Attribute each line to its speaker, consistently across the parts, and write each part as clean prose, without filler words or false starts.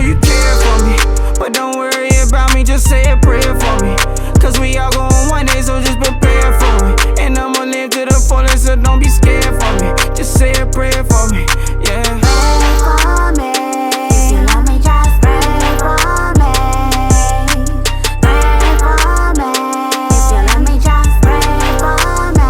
Speaker 1: you care for me, but don't worry about me, just say a prayer for me. Cause we all going one day, so just prepare for me. And I'ma live to the fullest, so don't be scared for me. Just say a prayer for me, yeah.
Speaker 2: Pray for me. If you love me, just pray for me. Pray for me. If you love me, just pray for me.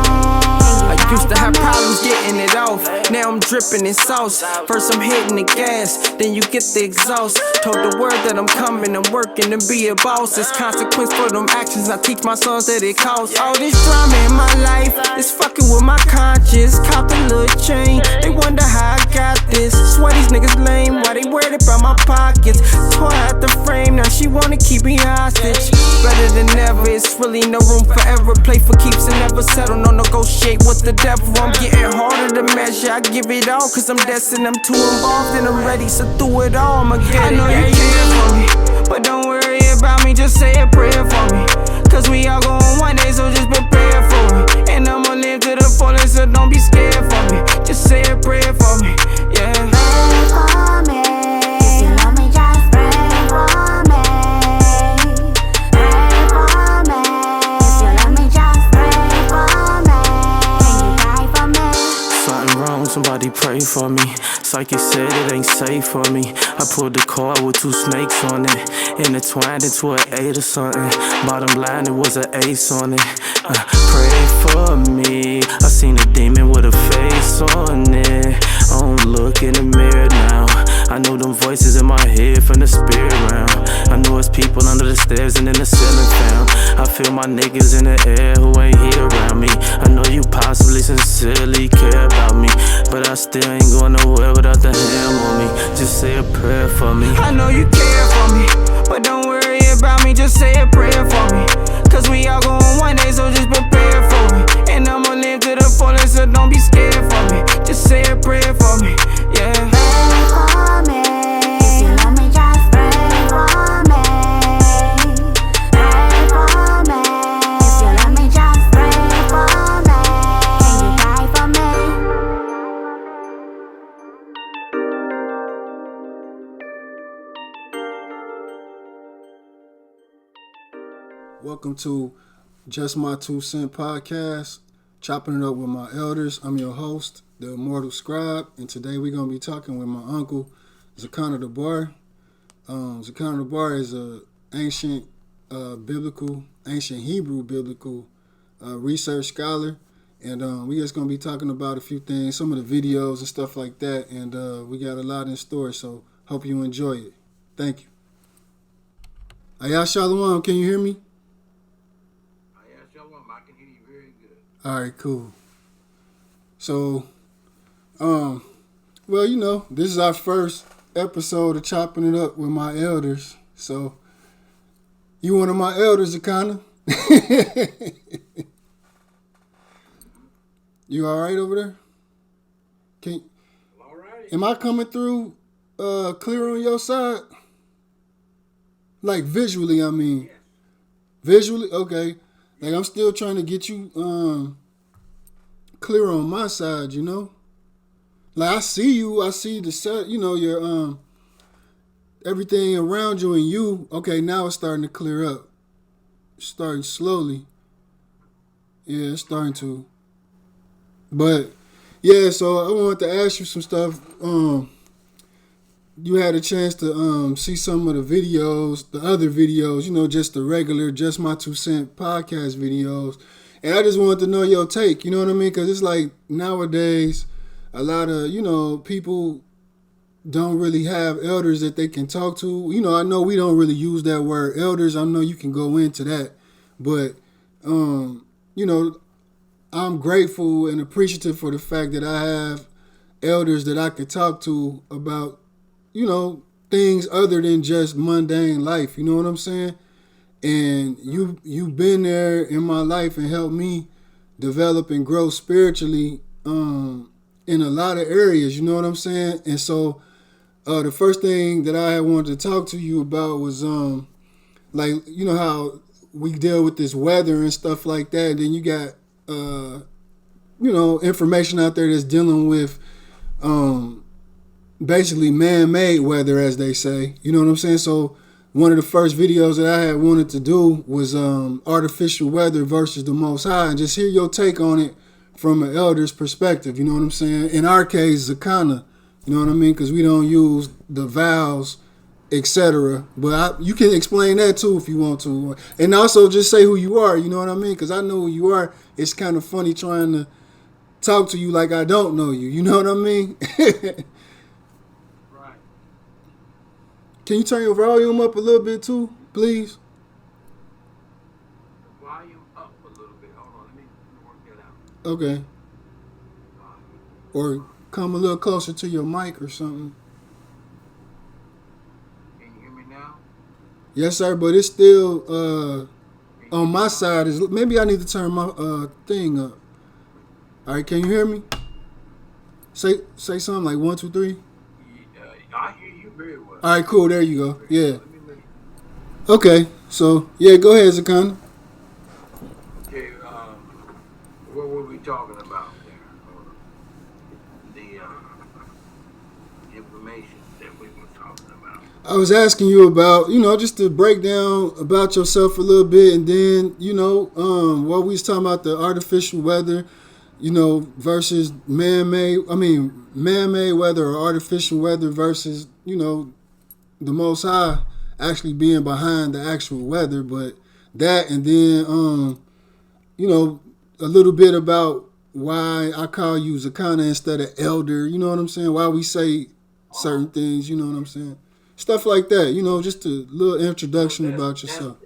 Speaker 1: I used to have problems getting it off. Now I'm dripping in sauce. First I'm hitting the gas, then you get the exhaust. Told the world that I'm coming, I'm working to be a boss. It's consequence for them actions. I teach my sons that it costs. All this drama in my life is fucking with my conscience. Caught the little chain, they wonder how I got this. Swear these niggas lame, why they worried about my pockets? Tore out the frame, now she wanna keep me hostage. Better than ever, it's really no room for error. Play for keeps and never settle, no negotiate with the devil. I'm getting harder to measure, I give it all, cause I'm destined, I'm too involved and I'm ready, so through it all, I'ma get it. I know you care for me, but don't worry about me, just say a prayer for me. Cause we all going one day, so just prepare for me. And I'ma live to the fullest, so don't be scared for me. Just say a prayer for me, yeah.
Speaker 2: Pray for me. If you love me, just pray for me. Pray for me. If you love me, just pray for me. Can you pray for me?
Speaker 1: Something wrong, somebody pray for me. Psychic said it ain't safe for me. I pulled the car with 2 snakes on it, intertwined into an 8 or something. Bottom line, it was an ace on it. Pray for me. I seen a demon with a face on it. I don't look in the mirror now. I know them voices in my head from the spirit realm. I know it's people under the stairs and in the ceiling found. I feel my niggas in the air who ain't here around me. I know you possibly sincerely care about me, but I still ain't going nowhere without the ham on me. Just say a prayer for me. I know you care for me, but don't worry about me, just say a prayer for me. Cause we all going one day, so just prepare for me. And I'ma live to the fullest, so don't be scared for me. Just say a prayer for me, yeah.
Speaker 2: Pray for me. If you love me, just pray for me. Pray for me. If you love me, just pray for me. Can you pray for me?
Speaker 3: Welcome to JustMy2CentPodcast, Podcast, chopping it up with my elders. I'm your host, the Immortal Scribe, and today we're going to be talking with my uncle, Zakana Dabar. Zakana Dabar is an ancient Hebrew biblical research scholar, and we just going to be talking about a few things, some of the videos and stuff like that, and we got a lot in store, so hope you enjoy it. Thank you. Ayah Shalom, can you hear me?
Speaker 4: I can hear you very good.
Speaker 3: All right, cool. So, well, you know, this is our first episode of Chopping It Up with my elders. So, you one of my elders, Zakana. You all right over there?
Speaker 4: All right.
Speaker 3: Am I coming through clear on your side? Like visually, I mean.
Speaker 4: Yes.
Speaker 3: Visually? Okay. Like, I'm still trying to get you clear on my side, you know? Like, I see you. I see the set, you know, your everything around you and you. Okay, now it's starting to clear up. It's starting slowly. Yeah, it's starting to. But, yeah, so I wanted to ask you some stuff. You had a chance to see some of the videos, the other videos, you know, just the regular JustMy2Cent podcast videos. And I just wanted to know your take, you know what I mean? Because it's like nowadays, a lot of, you know, people don't really have elders that they can talk to. You know, I know we don't really use that word elders. I know you can go into that. But, you know, I'm grateful and appreciative for the fact that I have elders that I could talk to about, you know, things other than just mundane life. You know what I'm saying? And you've been there in my life and helped me develop and grow spiritually in a lot of areas. You know what I'm saying? And so the first thing that I wanted to talk to you about was like, you know how we deal with this weather and stuff like that. And then you got you know, information out there that's dealing with basically man-made weather, as they say. You know what I'm saying? So one of the first videos that I had wanted to do was artificial weather versus the Most High, and just hear your take on it from an elder's perspective. You know what I'm saying? In our case, Zakana. You know what I mean? Because we don't use the vowels, etc. But you can explain that too if you want to, and also just say who you are. You know what I mean? Because I know who you are. It's kind of funny trying to talk to you like I don't know you. You know what I mean?
Speaker 4: Right.
Speaker 3: Can you turn your volume up a little bit too, please?
Speaker 4: The volume up a little bit. Hold on, let me work that out.
Speaker 3: Okay. Or come a little closer to your mic or something.
Speaker 4: Can you hear me now?
Speaker 3: Yes, sir, but it's still on my side. Maybe I need to turn my thing up. All right, can you hear me? Say something like 1, 2, 3.
Speaker 4: I hear you very well.
Speaker 3: All right, cool. There you go. Yeah.
Speaker 4: Let me look.
Speaker 3: Okay. So yeah, go ahead, Zakana.
Speaker 4: Okay, what were we talking about there? The information that we were talking about.
Speaker 3: I was asking you about, just to break down about yourself a little bit, and then, what we was talking about, the artificial weather, versus man-made weather or artificial weather versus, the Most High actually being behind the actual weather. But that, and then, a little bit about why I call you Zakana instead of elder, you know what I'm saying? Why we say certain things, you know what I'm saying? Stuff like that, just a little introduction about yourself.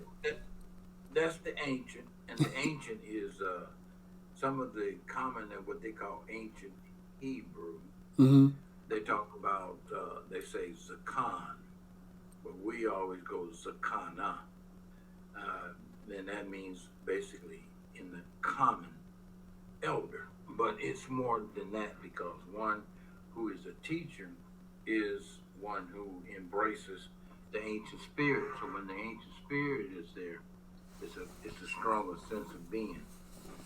Speaker 4: That's the ancient, and the ancient is some of the common and what they call ancient Hebrew.
Speaker 3: Mm-hmm.
Speaker 4: They talk about, they say Zakan, but we always go Zakana. Then that means basically in the common elder, but it's more than that, because one who is a teacher is one who embraces the ancient spirit. So when the ancient spirit is there, it's a stronger sense of being,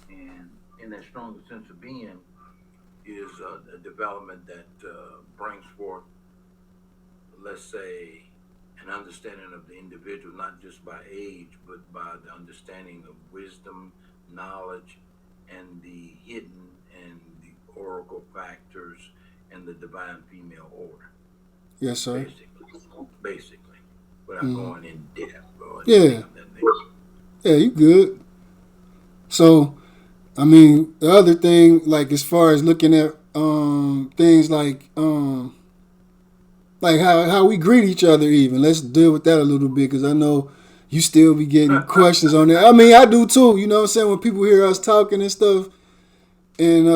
Speaker 4: and in that stronger sense of being is a development that brings forth, let's say, an understanding of the individual, not just by age, but by the understanding of wisdom, knowledge, and the hidden and the oracle factors and the divine female order.
Speaker 3: Yes, sir.
Speaker 4: Basically, without going in depth.
Speaker 3: Yeah. Yeah, you good. So, I mean, the other thing, like as far as looking at things like how we greet each other, even let's deal with that a little bit, because I know you still be getting questions on that. I mean, I do too. You know what I'm saying? When people hear us talking and stuff, and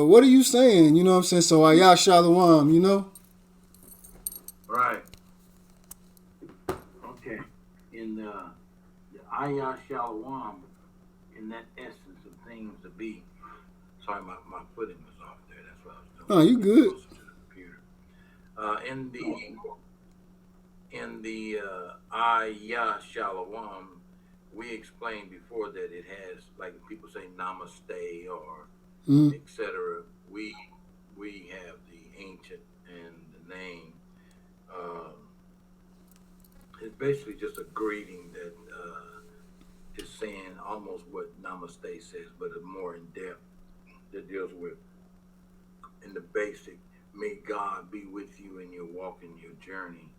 Speaker 3: what are you saying? You know what I'm saying? So ayah shalom,
Speaker 4: Right. Okay. In the ayah shalom, in that essence of things to be. Sorry, my footing was off there. That's what I was doing.
Speaker 3: Oh, you good.
Speaker 4: Closer to the computer. In the ayah shalom, we explained before that it has, like people say namaste or etc. We have the ancient and the name. It's basically just a greeting that is saying almost what namaste says, but a more in depth that deals with, in the basic, may God be with you in your walk in your journey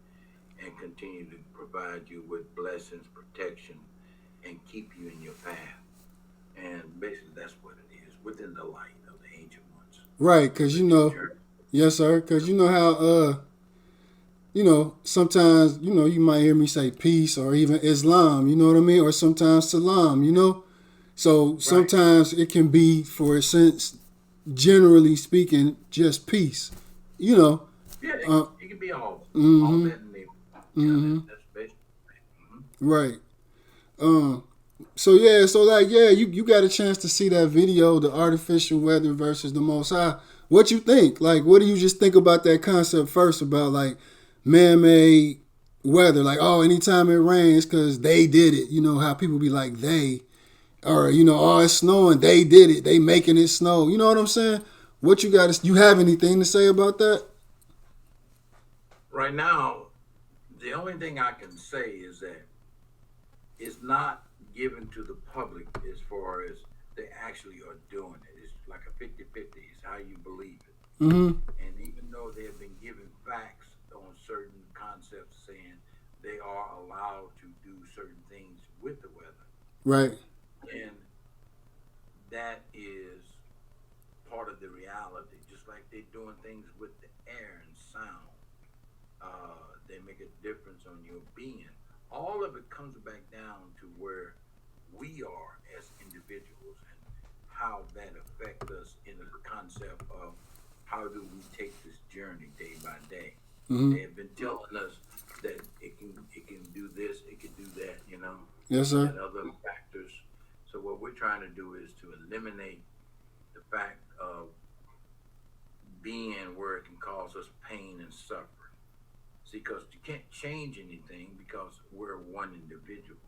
Speaker 4: and continue to provide you with blessings, protection, and keep you in your path. And basically that's what it is, within the light of the ancient ones.
Speaker 3: Right, because yes, sir, because you know how, sometimes, you might hear me say peace or even Islam, you know what I mean? Or sometimes salam, So sometimes it can be, for a sense, generally speaking, just peace,
Speaker 4: Yeah, it can be all that in there. Yeah, that's basically.
Speaker 3: Right. You got a chance to see that video, the artificial weather versus the Most High. What you think? Like, what do you just think about that concept first, about like man-made weather? Like, oh, anytime it rains because they did it. You know how people be like they, or oh, it's snowing, they did it, they making it snow. You know what I'm saying? What you have anything to say about that?
Speaker 4: Right now, the only thing I can say is that it's not given to the public as far as they actually are doing it. It's like a 50-50. It's how you believe it.
Speaker 3: Mm-hmm.
Speaker 4: And even though they have been given facts on certain concepts saying they are allowed to do certain things with the weather,
Speaker 3: Right.
Speaker 4: and that is part of the reality. Just like they're doing things with the air and sound, they make a difference on your being. All of it comes back down to where we are as individuals and how that affects us in the concept of how do we take this journey day by day.
Speaker 3: Mm-hmm.
Speaker 4: They have been telling us that it can do this, it can do that,
Speaker 3: Yes, sir.
Speaker 4: and other factors. So what we're trying to do is to eliminate the fact of being where it can cause us pain and suffering. See, because you can't change anything because we're one individual.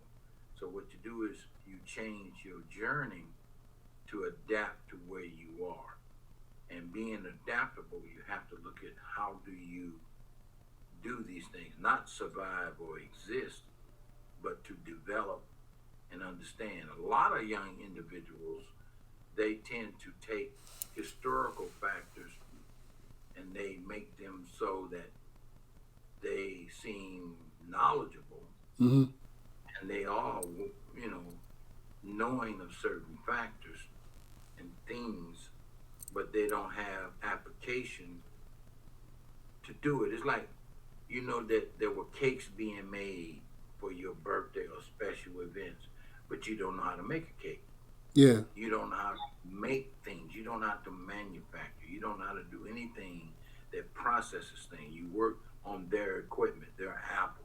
Speaker 4: So what you do is you change your journey to adapt to where you are. And being adaptable, you have to look at how do you do these things, not survive or exist, but to develop and understand. A lot of young individuals, they tend to take historical factors and they make them so that they seem knowledgeable,
Speaker 3: Mm-hmm.
Speaker 4: and they are, knowing of certain factors and things, but they don't have application to do it. It's like, that there were cakes being made for your birthday or special events, but you don't know how to make a cake.
Speaker 3: Yeah.
Speaker 4: You don't know how to make things. You don't know how to manufacture. You don't know how to do anything that processes things. You work on their equipment, their Apples.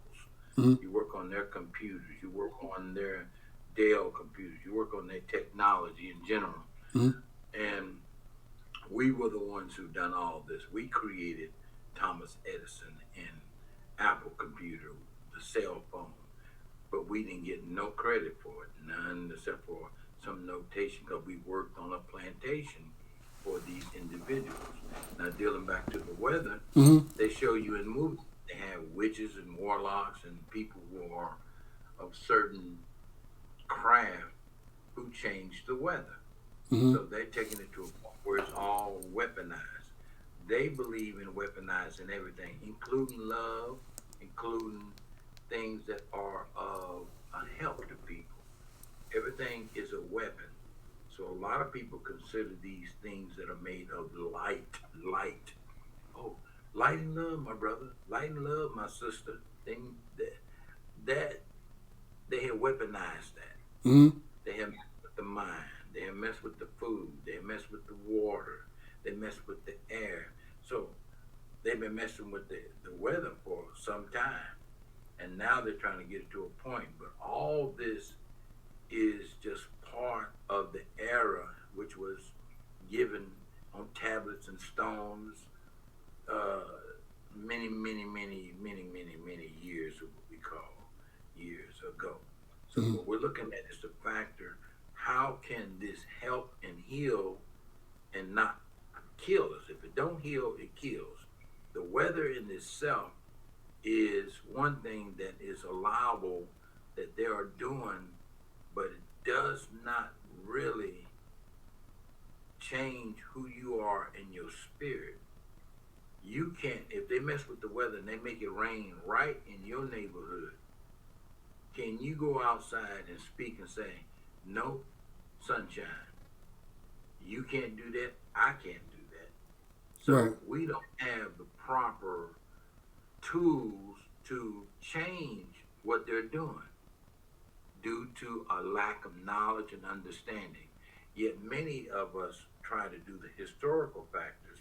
Speaker 3: Mm-hmm.
Speaker 4: You work on their computers. You work on their Dell computers. You work on their technology in general.
Speaker 3: Mm-hmm.
Speaker 4: And we were the ones who done all this. We created Thomas Edison and Apple computer, the cell phone, but we didn't get no credit for it, none except for some notation because we worked on a plantation for these individuals. Now, dealing back to the weather,
Speaker 3: Mm-hmm.
Speaker 4: they show you in movies, they have witches and warlocks and people who are of certain craft who change the weather.
Speaker 3: Mm-hmm.
Speaker 4: So they're taking it to a point where it's all weaponized. They believe in weaponizing everything, including love, including things that are of a help to people. Everything is a weapon. So a lot of people consider these things that are made of light. Oh, light and love, my brother. Light and love, my sister. Thing that they have weaponized that.
Speaker 3: Mm-hmm.
Speaker 4: They have messed with the mind. They have messed with the food. They have messed with the water. They messed with the air. So they've been messing with the weather for some time. And now they're trying to get it to a point. But all this is just part of the era which was given on tablets and stones many years, what we call years ago. So what we're looking at is the factor, how can this help and heal and not kill us? If it don't heal, it kills. The weather in itself is one thing that is allowable that they are doing, but it does not really change who you are in your spirit. You can't, if they mess with the weather and they make it rain right in your neighborhood, can you go outside and speak and say, no, sunshine? You can't do that. I can't do that. So
Speaker 3: Right.
Speaker 4: we don't have the proper tools to change what they're doing due to a lack of knowledge and understanding. Yet many of us try to do the historical factors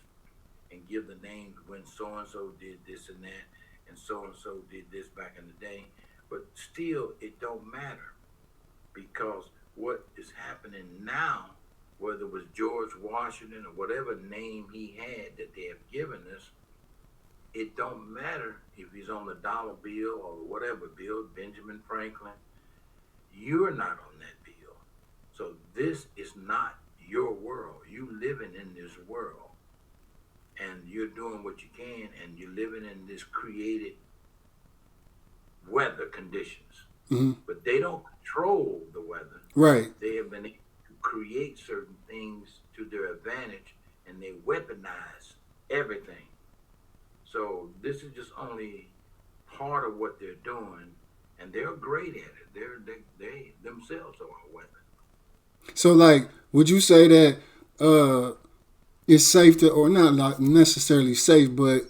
Speaker 4: and give the names when so-and-so did this and that, and so-and-so did this back in the day. But still, it don't matter, because what is happening now, whether it was George Washington or whatever name he had that they have given us, it don't matter if he's on the dollar bill or whatever bill, Benjamin Franklin. You're not on that bill. So this is not your world. You living in this world. and you're doing what you can, and you're living in this created weather conditions.
Speaker 3: Mm-hmm.
Speaker 4: But they don't control the weather.
Speaker 3: Right.
Speaker 4: They have been able to create certain things to their advantage, and they weaponize everything. So this is just only part of what they're doing, and they're great at it. They themselves are a weapon.
Speaker 3: So, like, would you say that it's safe to, or not necessarily safe, but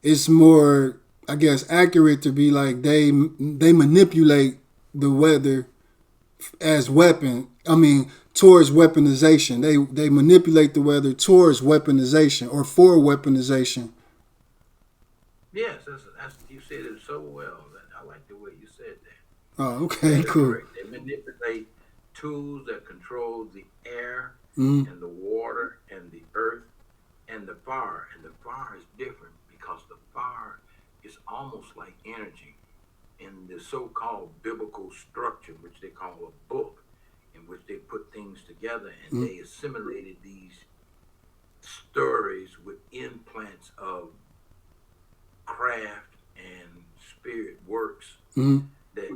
Speaker 3: it's more, I guess, accurate to be like they manipulate the weather as weapon. I mean, towards weaponization. They manipulate the weather towards weaponization or for weaponization.
Speaker 4: Yes, that's you said it so well. I like the way you said that.
Speaker 3: Oh, okay,
Speaker 4: That's
Speaker 3: cool.
Speaker 4: correct. They manipulate tools that control the air
Speaker 3: Mm-hmm.
Speaker 4: and the water and the earth and the fire. And the fire is different because the fire is almost like energy in the so-called biblical structure, which they call a book, in which they put things together, and they assimilated these stories with implants of craft and spirit works
Speaker 3: Mm-hmm.
Speaker 4: that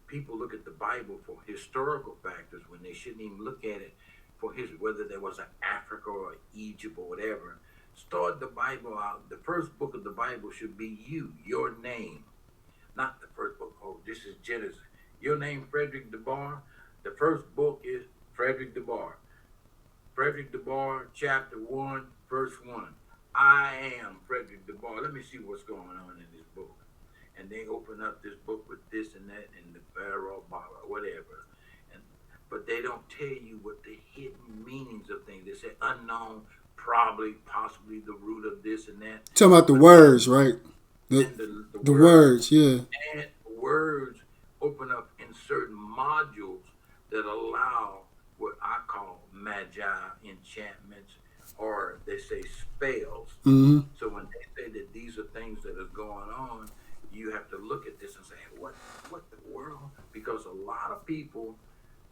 Speaker 4: people look at the Bible for historical factors when they shouldn't even look at it for whether there was an Africa or Egypt or whatever. Start the Bible out. The first book of the Bible should be your name, not the first book. Oh, this is Genesis. Your name, Frederick Dabar. The first book is Frederick Dabar. Frederick Dabar, chapter 1, verse 1. I am Frederick Dabar. Let me see what's going on in this book. And they open up this book with this and that and the Pharaoh, whatever. But they don't tell you what the hidden meanings of things. They say unknown, probably, possibly the root of this and that.
Speaker 3: Talking about the words, right? The words, yeah.
Speaker 4: And words open up in certain modules that allow what I call magi, enchantments, or they say spells.
Speaker 3: Mm-hmm.
Speaker 4: So when they say that these are things that are going on, you have to look at this and say, what the world? Because a lot of people,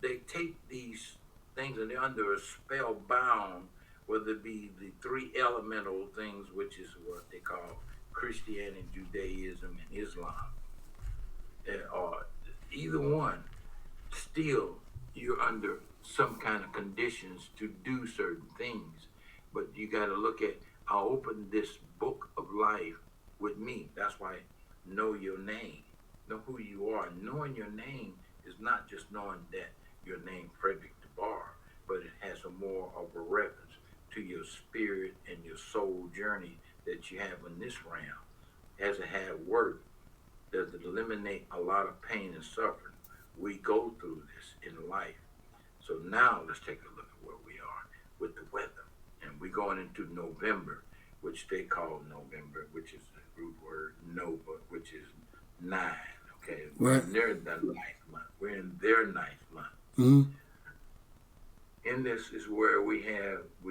Speaker 4: they take these things and they're under a spell bound, whether it be the three elemental things, which is what they call Christianity, Judaism, and Islam, or either one. Still, you're under some kind of conditions to do certain things. But you got to look at, I'll open this book of life with me. That's why know your name. Know who you are. Knowing your name is not just knowing that your name Frederick Dabar, but it has a more of a reference to your spirit and your soul journey that you have in this realm. Has it had work? Does it eliminate a lot of pain and suffering? We go through this in life. So now let's take a look at where we are with the weather. And we're going into November, which they call November, which is the root word Nova, which is 9. Okay, we're in their 9th month. We're in their 9th month.
Speaker 3: Mm-hmm.
Speaker 4: In this is where we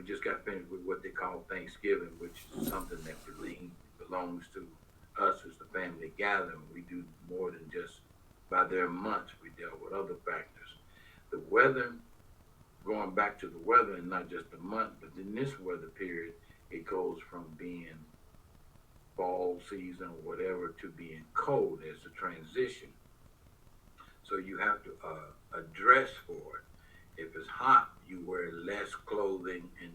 Speaker 4: just got finished with what they call Thanksgiving, which is something that belongs to us as the family gathering. We do more than just by their months. We deal with other factors. The weather, going back to the weather and not just the month, but in this weather period, it goes from being fall season or whatever to being cold as a transition. So you have to address for it. If it's hot, you wear less clothing and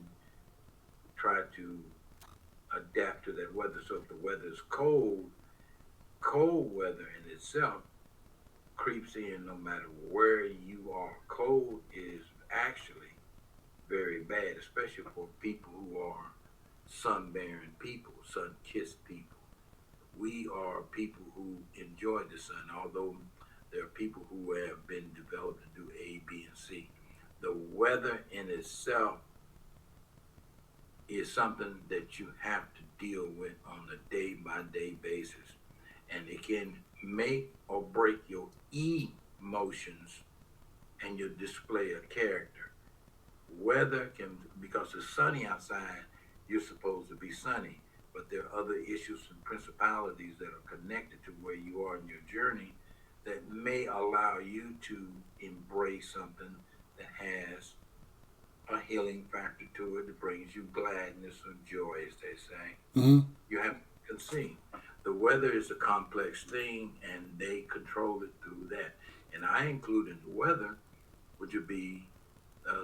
Speaker 4: try to adapt to that weather. So if the weather is cold weather in itself creeps in no matter where you are. Cold is actually very bad, especially for people who are sun-bearing people, sun-kissed people. We are people who enjoy the sun, although there are people who have been developed to do A, B, and C. The weather in itself is something that you have to deal with on a day-by-day basis. And it can make or break your emotions and your display of character. Weather can, because it's sunny outside, you're supposed to be sunny. But there are other issues and principalities that are connected to where you are in your journey that may allow you to embrace something that has a healing factor to it. It brings you gladness or joy, as they say.
Speaker 3: Mm-hmm.
Speaker 4: You have to see. The weather is a complex thing, and they control it through that. And I include in the weather, which would be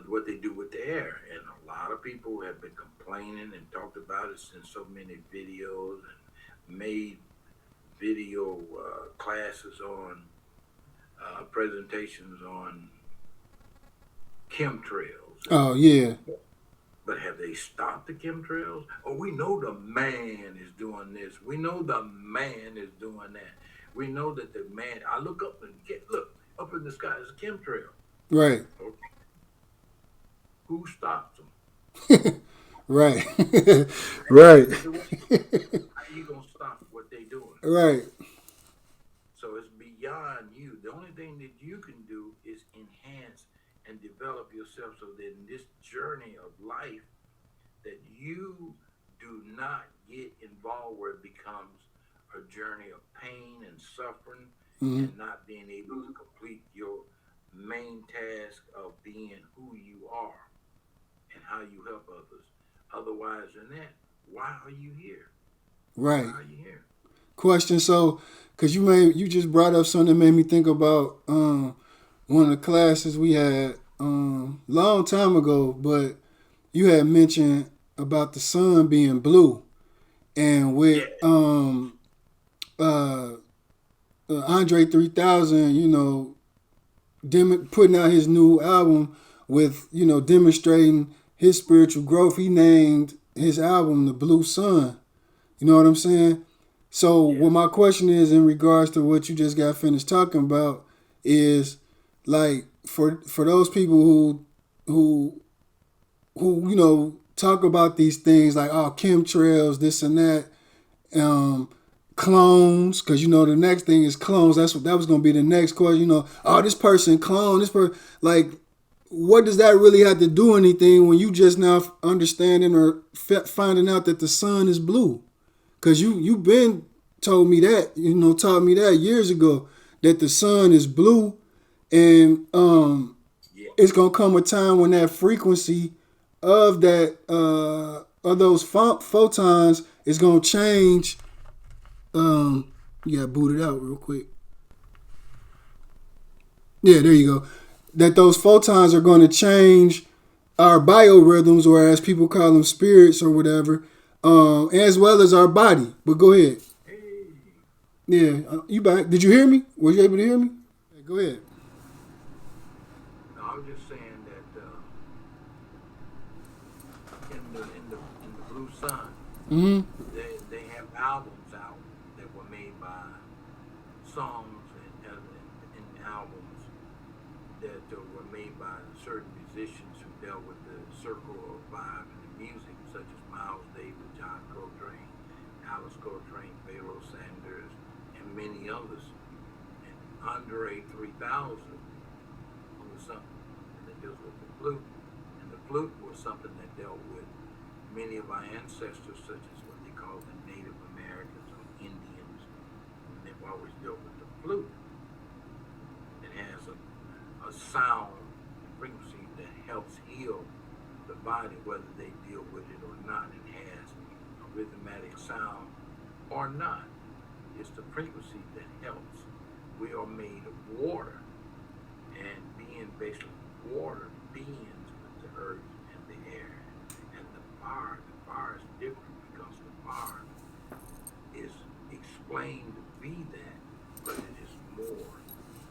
Speaker 4: what they do with the air. And a lot of people have been complaining and talked about it since so many videos and made video classes on presentations on chemtrails.
Speaker 3: Oh, yeah.
Speaker 4: But have they stopped the chemtrails? Oh, we know the man is doing this. We know the man is doing that. We know that the man, I look up and look, up in the sky is a chemtrail.
Speaker 3: Right.
Speaker 4: Okay. Who stops them?
Speaker 3: Right. Right.
Speaker 4: How you going to stop what they doing?
Speaker 3: Right.
Speaker 4: So it's beyond you. The only thing that you can do is enhance and develop yourself so that in this journey of life that you do not get involved where it becomes a journey of pain and suffering and not being able to complete your main task of being who you are and how you help others. Otherwise than that, why are you here?
Speaker 3: Right.
Speaker 4: Why are you here?
Speaker 3: Question. So, because you just brought up something that made me think about one of the classes we had long time ago, but you had mentioned about the sun being blue, and with Andre 3000, putting out his new album with demonstrating his spiritual growth. He named his album The Blue Sun. You know what I'm saying? So what my question is in regards to what you just got finished talking about is, like, for those people who talk about these things like, oh, chemtrails, this and that, clones, because the next thing is clones. That was going to be the next question. Oh, this person clone, this person, like, what does that really have to do anything when you just now understanding or finding out that the sun is blue? Because you've been taught me that years ago, that the sun is blue, and it's gonna come a time when that frequency of that of those photons is gonna change. You gotta boot it out real quick. Yeah, there you go. That those photons are going to change our biorhythms, or as people call them, spirits or whatever, as well as our body. But go ahead. Yeah, you back? Did you hear me? Were you able to hear me? Yeah, go ahead.
Speaker 4: No, I was just saying that in the Blue Sun, they have albums out that were made by songs and albums that were made by certain musicians who dealt with the circle of vibe and the music, such as Miles Davis, John Coltrane, Alice Coltrane, Pharoah Sanders, and many others. And Andre 3000 was something that deals with the flute. And the flute was something that dealt with many of our ancestors, such as what they call the Native Americans or Indians. And they've always dealt with the flute. It has a sound frequency that helps heal the body, whether they deal with it or not. It has a rhythmic sound or not. It's the frequency that helps. We are made of water, and being basically water beings with the earth and the air and the fire. The fire is different because the fire is explained to be that, but it is more.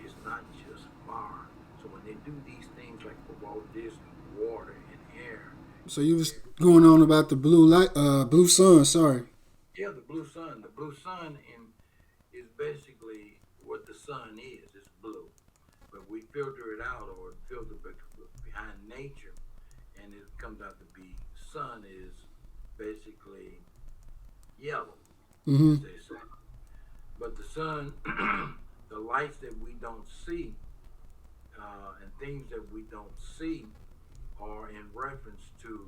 Speaker 4: It's not just fire. So when they do these things like for Walt Disney, water and air.
Speaker 3: So you was going on about the blue sun. Sorry.
Speaker 4: Yeah, the blue sun. The blue sun is basically what the sun is. It's blue, but we filter it out or filter behind nature, and it comes out to be sun is basically yellow, as they say. But the sun, the lights that we don't see. And things that we don't see are in reference to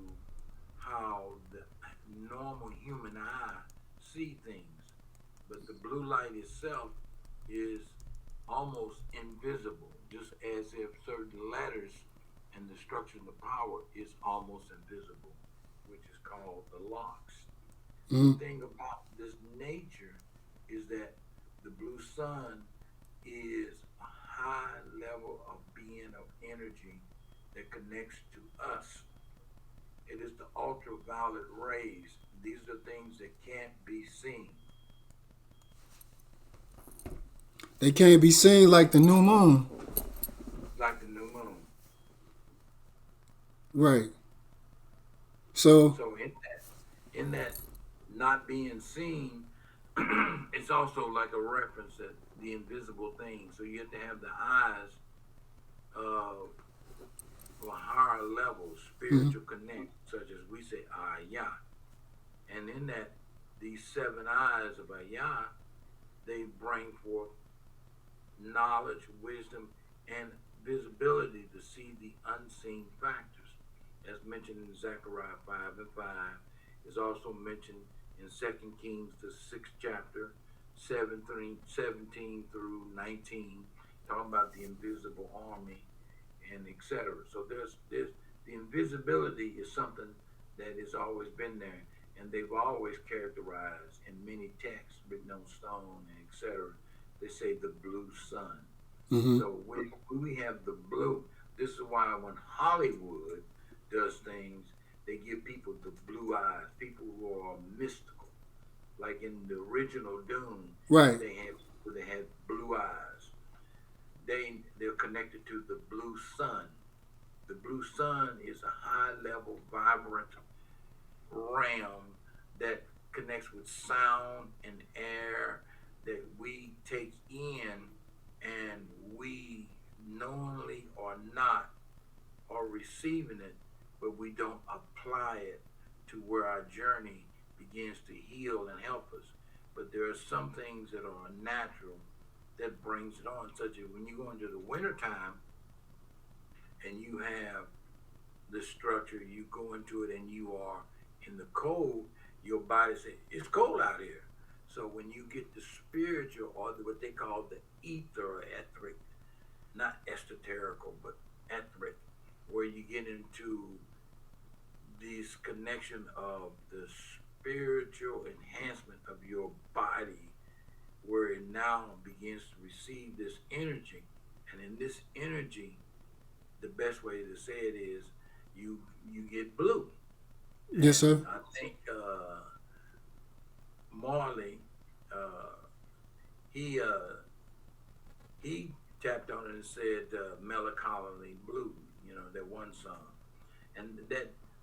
Speaker 4: how the normal human eye see things. But the blue light itself is almost invisible, just as if certain letters and the structure and the power is almost invisible, which is called the locks.
Speaker 3: Mm-hmm.
Speaker 4: The thing about this nature is that the blue sun is a high level of being of energy that connects to us. It is the ultraviolet rays. These are things that can't be seen.
Speaker 3: They can't be seen like the new moon.
Speaker 4: Like the new moon.
Speaker 3: Right. So
Speaker 4: So in that not being seen, it's also like a reference that the invisible thing. So you have to have the eyes of a higher level spiritual connect, such as we say ayah. And in that, these seven eyes of ayah, they bring forth knowledge, wisdom, and visibility to see the unseen factors. As mentioned in Zechariah 5 and 5, is also mentioned in 2 Kings, the 6th chapter, 17 through 19, talking about the invisible army and etc. So there's the invisibility is something that has always been there, and they've always characterized in many texts written on stone and etc. They say the blue sun.
Speaker 3: mm-hmm.
Speaker 4: So when we have the blue, this is why when Hollywood does things, they give people the blue eyes, people who are mystical. Like in the original Dune,
Speaker 3: Right.
Speaker 4: they had blue eyes. They're connected to the blue sun. The blue sun is a high level, vibrant realm that connects with sound and air that we take in, and we knowingly or not are receiving it, but we don't apply it to where our journey begins to heal and help us. But there are some things that are natural that brings it on, such as when you go into the wintertime and you have the structure, you go into it and you are in the cold, your body says, it's cold out here. So when you get the spiritual, or what they call the ether or etheric, not esoterical, but etheric, where you get into this connection of the spiritual enhancement of your body, where it now begins to receive this energy. And in this energy, the best way to say it is you get blue.
Speaker 3: Yes, sir.
Speaker 4: I think Marley, he tapped on it and said melancholy blue, that one song. And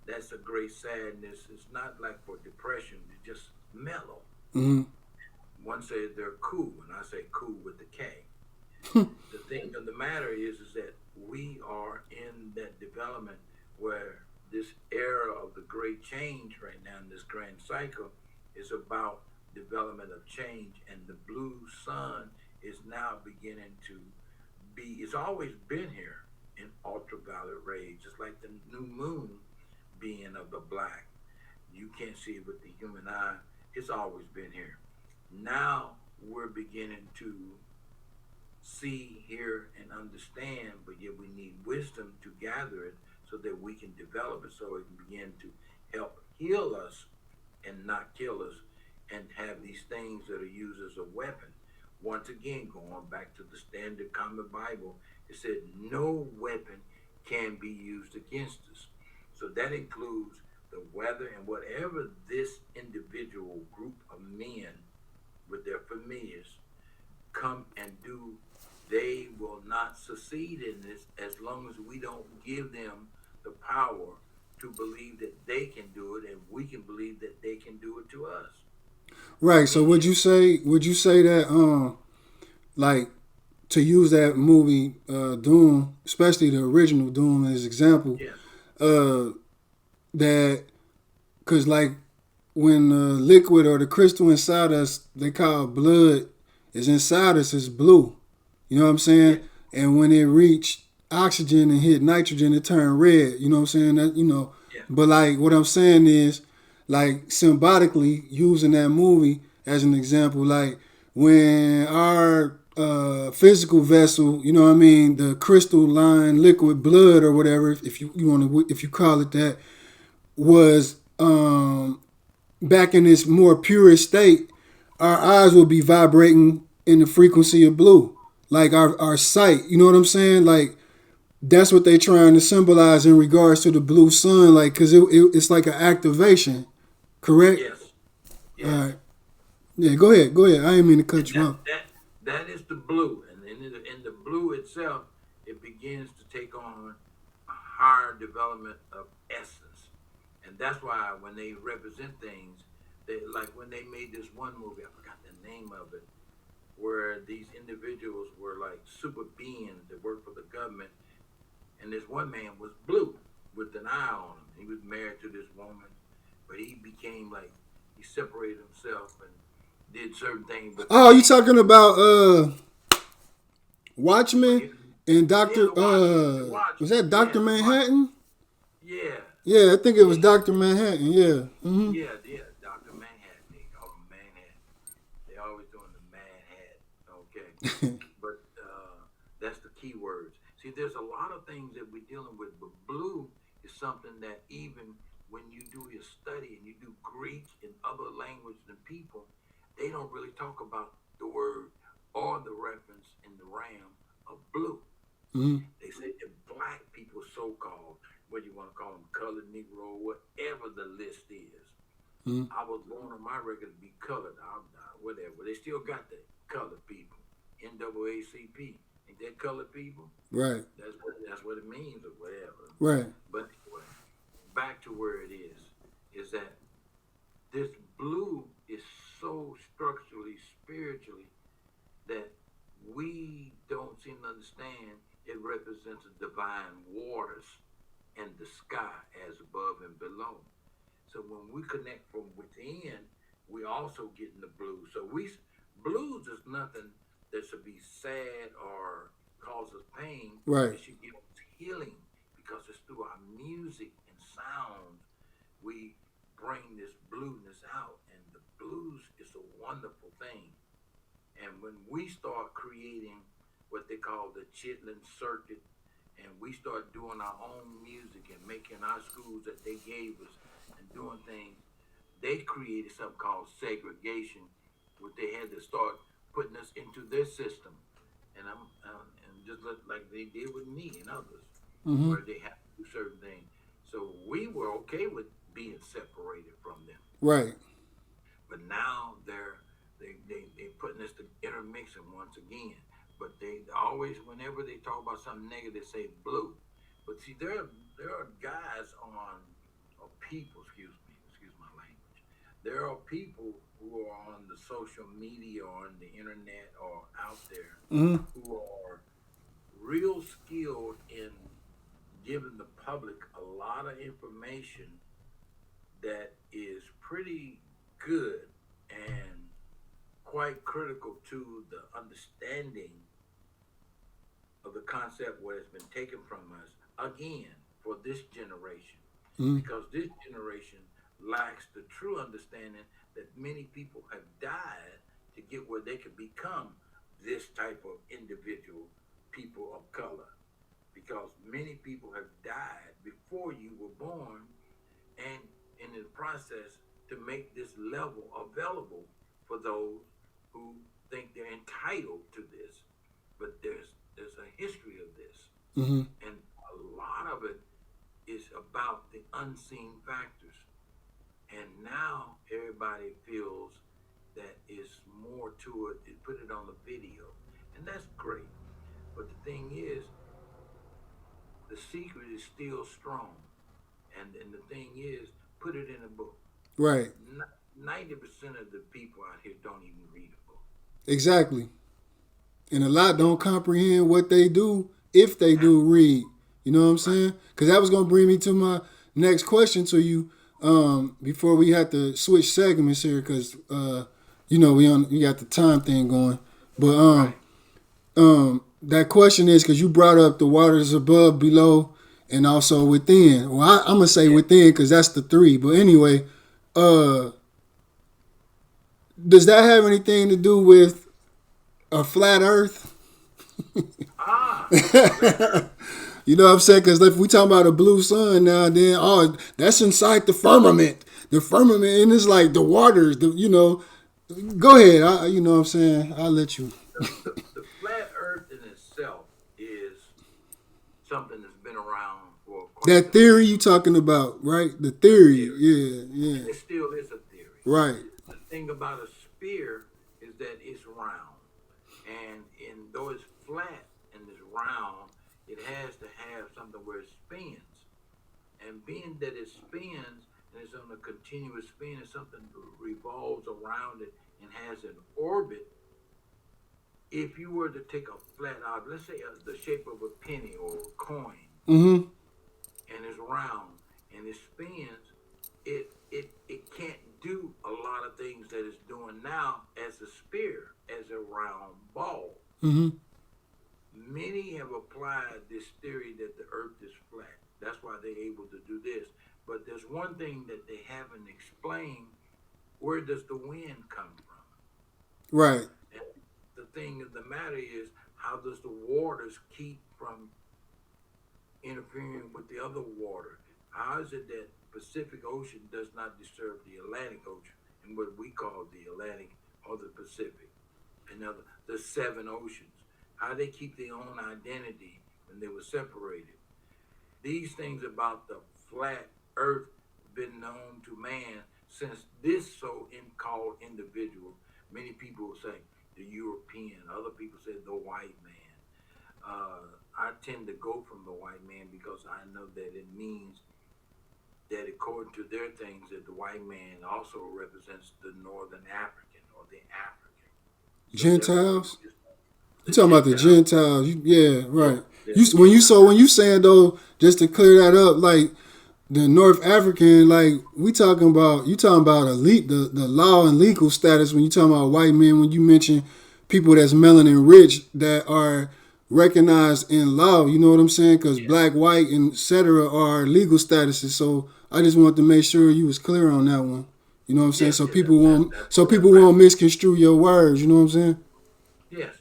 Speaker 4: that's a great sadness. It's not like for depression, it's just mellow.
Speaker 3: Mm-hmm.
Speaker 4: One says they're cool, and I say cool with the K. The thing of the matter is that we are in that development where this era of the great change right now in this grand cycle is about development of change, and the blue sun is now beginning to be, it's always been here in ultraviolet rays, just like the new moon being of the black. You can't see it with the human eye. It's always been here. Now we're beginning to see, hear, and understand, but yet we need wisdom to gather it so that we can develop it, so it can begin to help heal us and not kill us, and have these things that are used as a weapon. Once again, going back to the Standard Common Bible, it said no weapon can be used against us. So that includes the weather and whatever this individual group of men with their familiars come and do, they will not succeed in this as long as we don't give them the power to believe that they can do it, and we can believe that they can do it to us.
Speaker 3: Right. So would you say that like, to use that movie Doom, especially the original Doom as example,
Speaker 4: Yes.
Speaker 3: That because like when the liquid or the crystal inside us, they call blood, is inside us, is blue. You know what I'm saying? And when it reached oxygen and hit nitrogen, it turned red. You know what I'm saying? That
Speaker 4: Yeah.
Speaker 3: But like what I'm saying is, like, symbolically using that movie as an example, like when our physical vessel, you know what I mean, the crystalline liquid blood or whatever, if you call it that, was back in its more purest state, our eyes will be vibrating in the frequency of blue. Like our sight, you know what I'm saying? Like that's what they're trying to symbolize in regards to the blue sun, like, because it's like an activation, correct?
Speaker 4: Yes.
Speaker 3: All right. Yeah, go ahead. I didn't mean to cut you off.
Speaker 4: That is the blue, and in the blue itself, it begins to take on a higher development of essence, and that's why when they represent things, they like when they made this one movie, I forgot the name of it, where these individuals were like super beings that worked for the government, and this one man was blue with an eye on him. He was married to this woman, but he became like he separated himself and did certain things. But
Speaker 3: you talking about Watchmen and Dr. Was that Dr. Manhattan?
Speaker 4: Yeah.
Speaker 3: Yeah, I think it was Dr. Manhattan. Yeah. Mm-hmm.
Speaker 4: Yeah, Dr. Manhattan. They call him Manhattan. They always doing the Manhattan. Okay. But that's the key words. See, there's a lot of things that we're dealing with, but blue is something that even when you do your study and you do Greek and other languages and people, they don't really talk about the word or the reference in the realm of blue.
Speaker 3: Mm-hmm.
Speaker 4: They say that black people, so-called, what you want to call them, colored Negro, whatever the list is.
Speaker 3: Mm-hmm.
Speaker 4: I was born on my record to be colored, whatever. They still got the colored people, NAACP. Ain't that colored people?
Speaker 3: Right.
Speaker 4: That's what it means or whatever.
Speaker 3: Right.
Speaker 4: But anyway, back to where it is that this blue is so structurally, spiritually, that we don't seem to understand it represents the divine waters and the sky as above and below. So when we connect from within, we also get in the blue. So blues is nothing that should be sad or cause us pain.
Speaker 3: Right.
Speaker 4: It should give us healing because it's through our music and sound we bring this blueness out. And the blues is a wonderful thing. And when we start creating what they call the Chitlin Circuit, and we start doing our own music and making our schools that they gave us and doing things, they created something called segregation, where they had to start putting us into their system, and just like they did with me and others,
Speaker 3: mm-hmm.
Speaker 4: where they have to do certain things. So we were okay with being separated from them,
Speaker 3: right?
Speaker 4: but now they putting us to intermixing once again. But they always, whenever they talk about something negative, they say blue. But see, there are guys or people, excuse my language. There are people who are on the social media or on the internet or out there
Speaker 3: mm-hmm.
Speaker 4: who are real skilled in giving the public a lot of information that is pretty good and quite critical to the understanding of the concept where it's been taken from us again for this generation.
Speaker 3: Mm-hmm.
Speaker 4: Because this generation lacks the true understanding that many people have died to get where they could become this type of individual people of color. Because many people have died before you were born, and in the process to make this level available for those who think they're entitled to this. But there's a history of this,
Speaker 3: mm-hmm.
Speaker 4: and a lot of it is about the unseen factors. And now everybody feels that it's more to it. They put it on the video, and that's great. But the thing is, the secret is still strong, and the thing is, put it in a book.
Speaker 3: Right.
Speaker 4: 90% of the people out here don't even read a book.
Speaker 3: Exactly. And a lot don't comprehend what they do if they do read. You know what I'm saying? Because that was going to bring me to my next question to you before we had to switch segments here because, we got the time thing going. But that question is because you brought up the waters above, below, and also within. Well, I'm going to say within because that's the three. But anyway, does that have anything to do with A flat Earth.
Speaker 4: Flat Earth.
Speaker 3: You know what I'm saying? Because if we talking about a blue sun now, then that's inside the firmament. The firmament, and it's like the waters. Go ahead. You know what I'm saying? I'll let you.
Speaker 4: The flat Earth in itself is something that's been around for quite
Speaker 3: That theory you talking about, right? The theory. Yeah.
Speaker 4: It still is a theory.
Speaker 3: Right.
Speaker 4: The thing about a sphere is that it's round, and though it's flat and it's round, it has to have something where it spins. And being that it spins and it's on a continuous spin, and something revolves around it and has an orbit. If you were to take a flat object, let's say the shape of a penny or a coin,
Speaker 3: Mm-hmm.
Speaker 4: and it's round and it spins, it can't do a lot of things that it's doing now as a sphere, as a round ball.
Speaker 3: Mm-hmm.
Speaker 4: Many have applied this theory that the earth is flat. That's why they're able to do this. But there's one thing that they haven't explained. Where does the wind come from?
Speaker 3: Right.
Speaker 4: And the thing of the matter is, how does the waters keep from interfering with the other water? How is it that Pacific Ocean does not disturb the Atlantic Ocean and what we call the Atlantic or the Pacific? And the 7 oceans. How they keep their own identity when they were separated. These things about the flat earth been known to man since this so-called individual. Many people will say the European, other people say the white man. I tend to go from the white man because I know that it means that according to their things that the white man also represents the Northern African or the African.
Speaker 3: Gentiles? You talking about the Gentiles? Yeah, right. When you saying though, just to clear that up, like the North African, like you talking about elite, the law and legal status. When you talking about white men, when you mention people that's melanin rich that are recognized in law, you know what I'm saying? Because black, white, and etc. are legal statuses. So I just wanted to make sure you was clear on that one. You know what I'm saying? So people won't misconstrue your words. You know what I'm saying?
Speaker 4: Yes.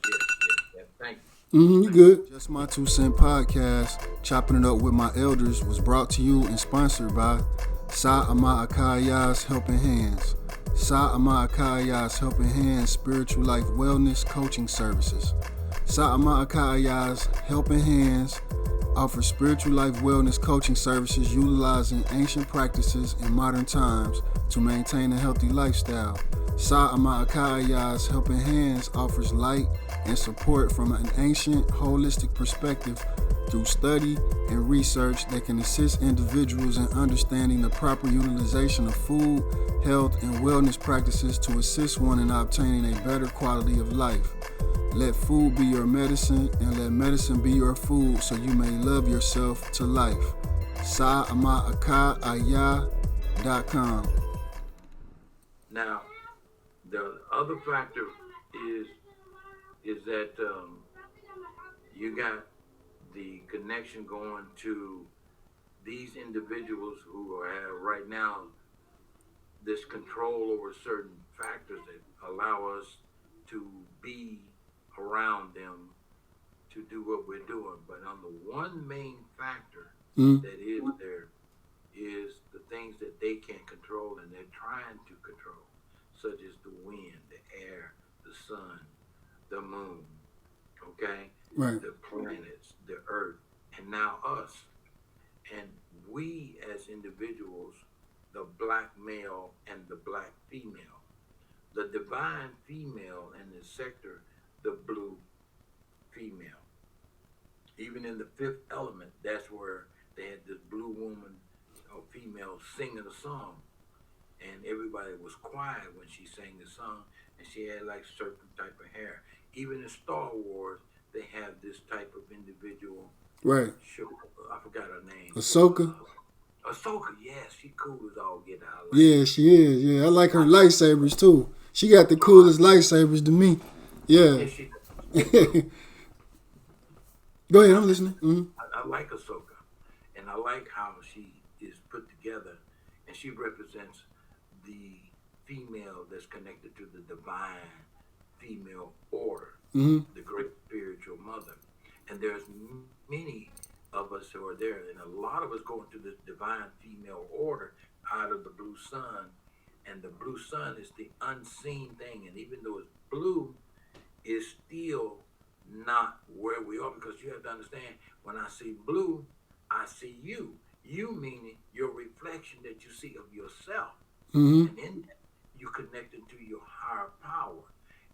Speaker 4: Thank you.
Speaker 3: You good. Just My 2 Cent Podcast, Chopping It Up with My Elders, was brought to you and sponsored by Sa-amakaayah's Helping Hands. Sa-amakaayah's Helping Hands Spiritual Life Wellness Coaching Services. Sa-amakaayah's Helping Hands offers spiritual life wellness coaching services utilizing ancient practices in modern times to maintain a healthy lifestyle. Sa-amakaayah's Helping Hands offers light and support from an ancient, holistic perspective through study and research that can assist individuals in understanding the proper utilization of food, health, and wellness practices to assist one in obtaining a better quality of life. Let food be your medicine and let medicine be your food so you may love yourself to life. sa-amakaayah.com.
Speaker 4: Now, the other factor is that you got the connection going to these individuals who have right now this control over certain factors that allow us to be around them to do what we're doing. But on the one main factor that is there is the things that they can't control and they're trying to control, such as the wind, the air, the sun, the moon, okay?
Speaker 3: Right.
Speaker 4: The planets, the earth, and now us. And we as individuals, the black male and the black female, the divine female in this sector, the blue female. Even in the Fifth Element, that's where they had this blue woman or female singing a song. And everybody was quiet when she sang the song, and she had like certain type of hair. Even in Star Wars, they have this type of individual.
Speaker 3: Right.
Speaker 4: I forgot her name.
Speaker 3: Ahsoka?
Speaker 4: Ahsoka, yes, she cool as all get out.
Speaker 3: Yeah, she is. Yeah, I like her lightsabers too. She got the coolest lightsabers to me. Yeah. Go ahead, I'm listening. Mm-hmm.
Speaker 4: I like Ahsoka, and I like how she is put together, and she represents the female that's connected to the divine female order. the great spiritual mother. And there's many of us who are there, and a lot of us go into this divine female order out of the blue sun. And the blue sun is the unseen thing. And even though it's blue, it's still not where we are, because you have to understand, when I see blue, I see you. You meaning your reflection that you see of yourself. And in that, you connect into your higher power.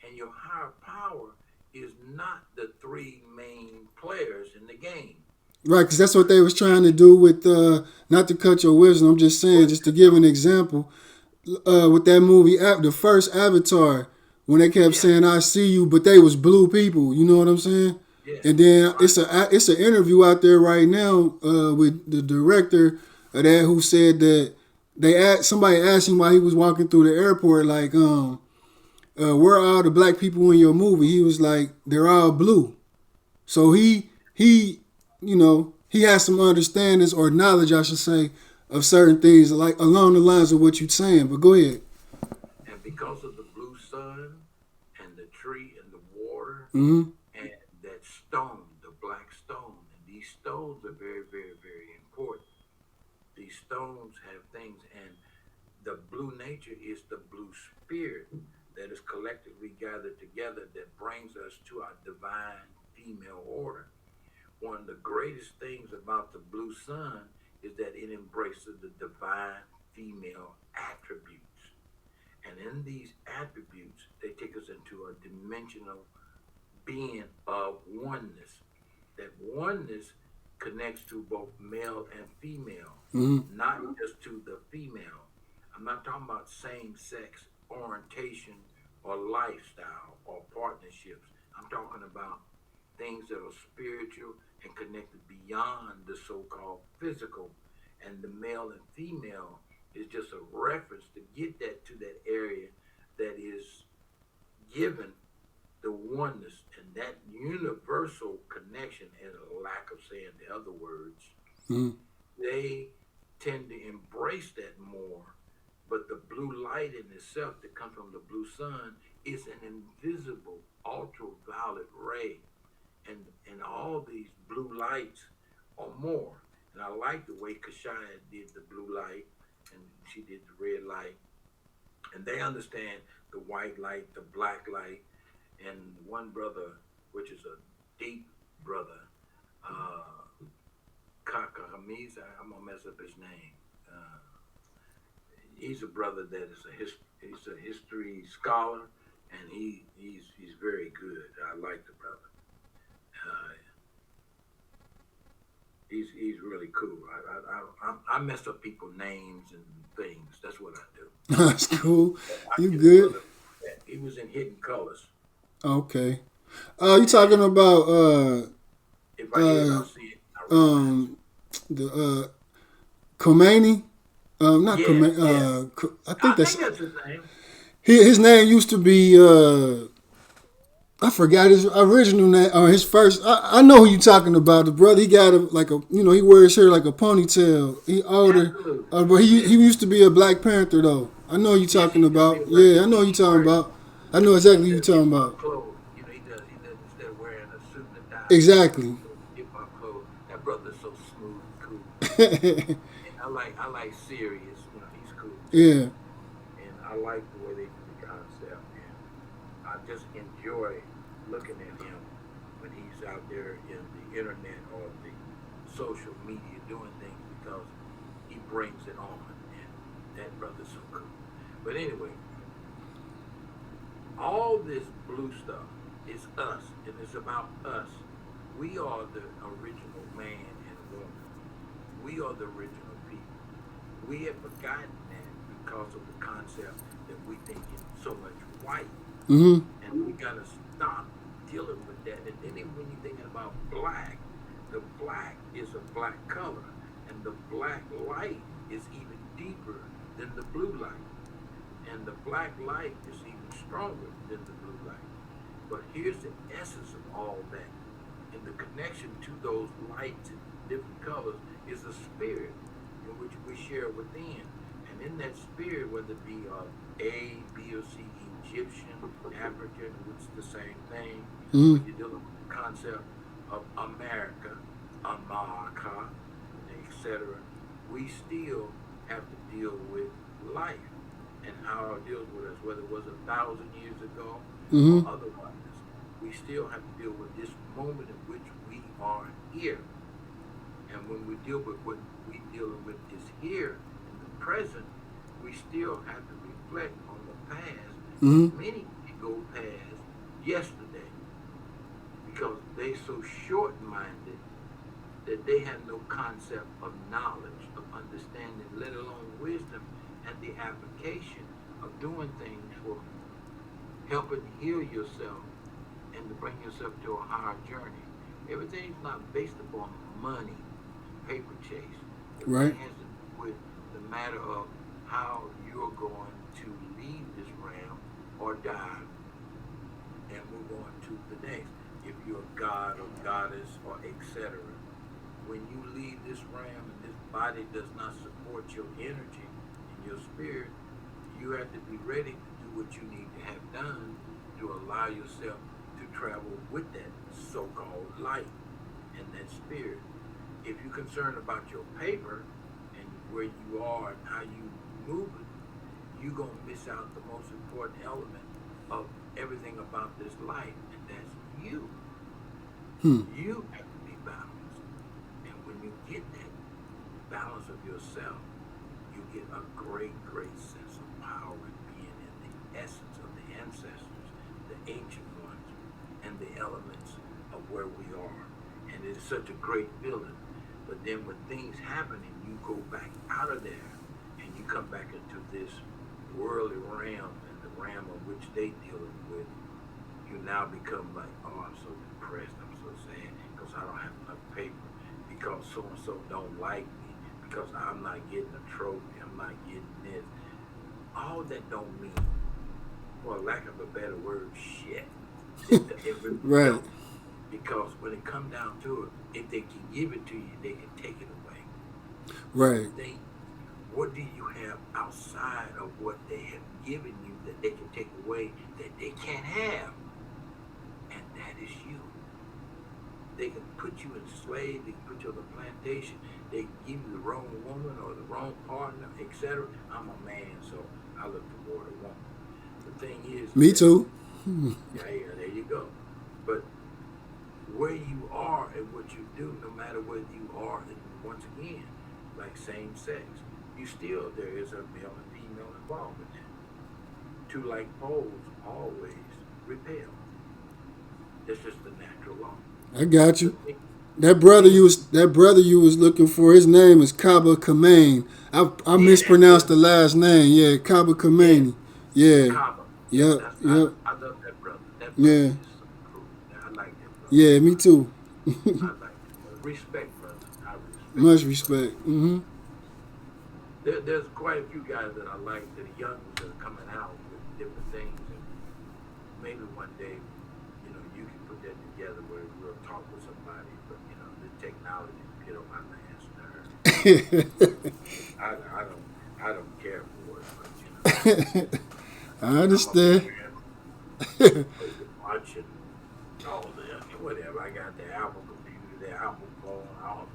Speaker 4: And your higher power is not the three main players in the game.
Speaker 3: Right, because that's what they was trying to do with, not to cut your wisdom, I'm just saying, just to give an example, with that movie, the first Avatar, when they kept saying, I see you, but they was blue people, you know what I'm saying?
Speaker 4: Yeah.
Speaker 3: And then it's an interview out there right now with the director of that, who said that somebody asked him while he was walking through the airport, like, where are all the black people in your movie? He was like, they're all blue. So he has some understandings or knowledge, I should say, of certain things, like along the lines of what you're saying. But go ahead.
Speaker 4: And because of the blue sun and the tree and the water
Speaker 3: Mm-hmm.
Speaker 4: and that stone, the black stone, and these stones are very, very, very important. These stones have things, and the blue nature is the blue spirit that is collectively gathered together that brings us to our divine female order. One of the greatest things about the blue sun is that it embraces the divine female attributes. And in these attributes, they take us into a dimensional being of oneness. That oneness connects to both male and female, not just to the female. I'm not talking about same-sex orientation or lifestyle or partnerships. I'm talking about things that are spiritual and connected beyond the so-called physical. And the male and female is just a reference to get that to that area that is given the oneness and that universal connection, and a lack of saying the other words. They tend to embrace that more. But the blue light in itself that comes from the blue sun is an invisible ultraviolet ray. And all these blue lights are more. And I like the way Kashaya did the blue light, and she did the red light. And they understand the white light, the black light. And one brother, which is a deep brother, Kakahamiza, I'm going to mess up his name. He's a brother that is he's a history scholar, and he's very good. I like the brother. He's really cool. I mess up people's names and things. That's what I do.
Speaker 3: That's cool. You good?
Speaker 4: He was in Hidden Colors.
Speaker 3: Okay. You talking about
Speaker 4: If I see it,
Speaker 3: the Khomeini? Not
Speaker 4: Yeah,
Speaker 3: Khomeini. I think that's
Speaker 4: his name.
Speaker 3: his name used to be. I forgot his original name or his first. I know who you talking about. The brother, he got he wears hair like a ponytail. He older, but he used to be a Black Panther though. I know who you talking about. Yeah, I know who you talking about. I know exactly who you talking about.
Speaker 4: Clothes. He does instead of wearing a suit and a tie.
Speaker 3: Exactly.
Speaker 4: Hip hop clothes. That brother's so smooth and cool. And I like serious. He's cool.
Speaker 3: Yeah.
Speaker 4: And I like the way they do the concept. And I just enjoy looking at him when he's out there in the internet or the social media doing things, because he brings it on, and that brother's so cool. But anyway, all this blue stuff is us, and it's about us. We are the original man and woman. We are the original people. We have forgotten that because of the concept that we think in so much white.
Speaker 3: Mm-hmm.
Speaker 4: And we gotta stop dealing with that. And then even when you're thinking about black, the black is a black color, and the black light is even deeper than the blue light, and the black light is even stronger than the blue light. But here's the essence of all that, and the connection to those lights and different colors is a spirit in which we share within. And in that spirit, whether it be A, B, or C, Egyptian, African, which is the same thing, when you're dealing with the concept of America, America, etc., we still have to deal with life and how it deals with us, whether it was 1,000 years ago or otherwise. We still have to deal with this moment in which we are here. And when we deal with what we dealing with is here in the present, we still have to reflect on the past. Many people go past yesterday because they so short-minded that they have no concept of knowledge, of understanding, let alone wisdom and the application of doing things for helping heal yourself and to bring yourself to a higher journey. Everything's not based upon money, paper chase. Everything has to do with the matter of how you're going to leave this realm or die and move on to the next. If you're a god or goddess or etc., when you leave this realm and this body does not support your energy and your spirit, you have to be ready to do what you need to have done to allow yourself to travel with that so-called light and that spirit. If you're concerned about your paper and where you are and how you move it, you're going to miss out the most important element of everything about this life, and that's you. You have to be balanced. And when you get that balance of yourself, you get a great, great sense of power and being in the essence of the ancestors, the ancient ones, and the elements of where we are. And it is such a great feeling. But then when things happen and you go back out of there and you come back into this worldly realm and the realm of which they dealing with, you now become like, oh, I'm so depressed, I'm so sad because I don't have enough paper, because so-and-so don't like me, because I'm not getting a trophy, I'm not getting this. All that don't mean, for lack of a better word, shit. It really don't. Because when it comes down to it, if they can give it to you, they can take it away.
Speaker 3: Right.
Speaker 4: What do you have outside of what they have given you that they can take away that they can't have? And that is you. They can put you in slave, they can put you on the plantation, they can give you the wrong woman or the wrong partner, etc. I'm a man, so I look toward a woman. The thing is...
Speaker 3: Me too.
Speaker 4: Yeah, there you go. But where you are and what you do, no matter whether you are, and once again, like same sex, there is a male and female involved in that. Two like poles always repel. It's just the natural law.
Speaker 3: I got you. That brother you was looking for, his name is Kaba Kamane. I mispronounced the last name. Yeah, Kaba Kamane. Yeah.
Speaker 4: Kaba.
Speaker 3: Yep.
Speaker 4: I love that brother. That brother is so cool. I like that brother.
Speaker 3: Yeah, me too.
Speaker 4: I like that brother. Respect, brother. I respect.
Speaker 3: Much respect.
Speaker 4: There's quite a few guys that I like that are young, that are coming out with different things, and maybe one day, you can put that together where we'll talk with somebody. But the technology get on my last nerve. I don't care for it, but
Speaker 3: I understand.
Speaker 4: Watching all that, whatever. I got the Apple computer, the Apple phone. I don't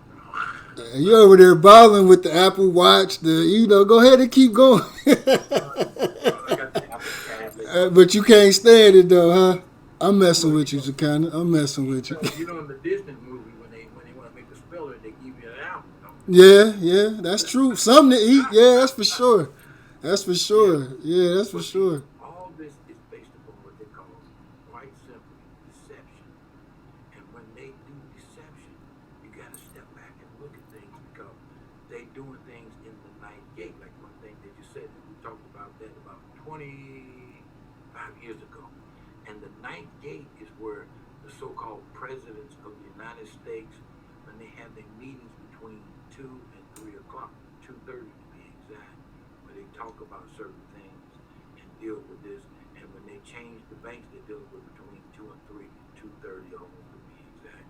Speaker 4: know.
Speaker 3: You over there balling with the Apple Watch, go ahead and keep going.
Speaker 4: I got the Apple tablet.
Speaker 3: But you can't stand it though, huh? I'm messing with you, Zakana. I'm messing with you.
Speaker 4: In the Disney movie, when they want to make a speller, they give you an apple.
Speaker 3: Yeah, that's true. Something to eat, yeah, that's for sure. That's for sure. Yeah, that's for sure.
Speaker 4: All this is based upon what they call, quite simply, deception. And when they do deception, you got to step back and look at things because they doing things in the ninth gate. Like one thing that you said, we talked about that about 25 years ago. And the ninth gate is where the so-called presidents of the United States, when they have their meetings between 2 and 3 o'clock, 2:30 to be exact, where they talk about certain things and deal with this. And when they change the banks, they deal with between 2 and 3, 2:30 almost to be exact.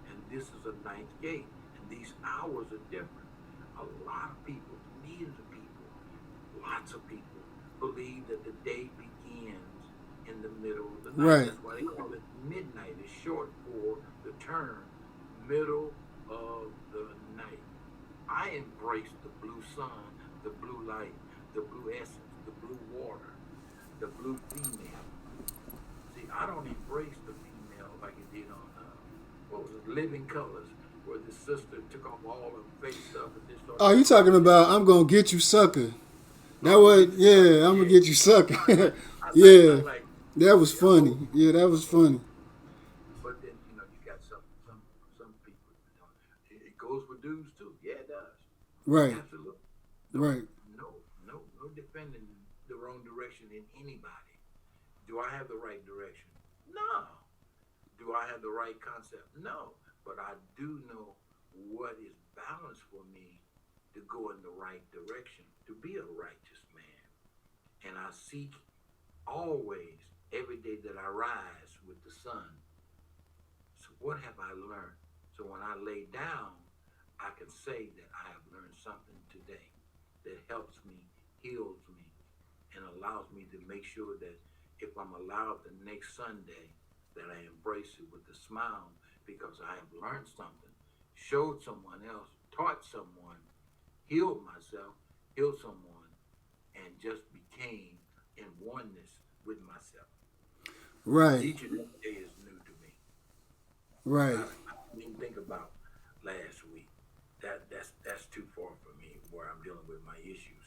Speaker 4: And this is a ninth gate. And these hours are different. A lot of people, millions of people, lots of people believe that the day begins in the middle of the night.
Speaker 3: Right.
Speaker 4: That's why they call it midnight. It's short for the term middle of the night. I embrace the blue sun, the blue light, the blue essence, the blue water, the blue female. See, I don't embrace the female like it did on, what was it, Living Colors, where the sister took off all her face stuff and just started.
Speaker 3: Oh, you talking about I'm gonna get you, sucker? That was, yeah, I'm gonna get you, sucker. Yeah, that was funny. Yeah, that was funny.
Speaker 4: But then you got some people. It goes for dudes too. Yeah, it does.
Speaker 3: Right.
Speaker 4: Absolutely.
Speaker 3: Right.
Speaker 4: No defending the wrong direction in anybody. Do I have the right direction? No. Do I have the right concept? No. But I do know what is balanced for me to go in the right direction, to be a righteous man. And I seek always, every day that I rise with the sun. So what have I learned? So when I lay down, I can say that I have learned something today that helps me, heals me, and allows me to make sure that if I'm allowed the next Sunday, that I embrace it with a smile because I have learned something, showed someone else, taught someone, healed myself, healed someone, and just became in oneness with myself.
Speaker 3: Right.
Speaker 4: Each and every day is new to me.
Speaker 3: Right.
Speaker 4: I didn't think about last week. That's too far for me where I'm dealing with my issues.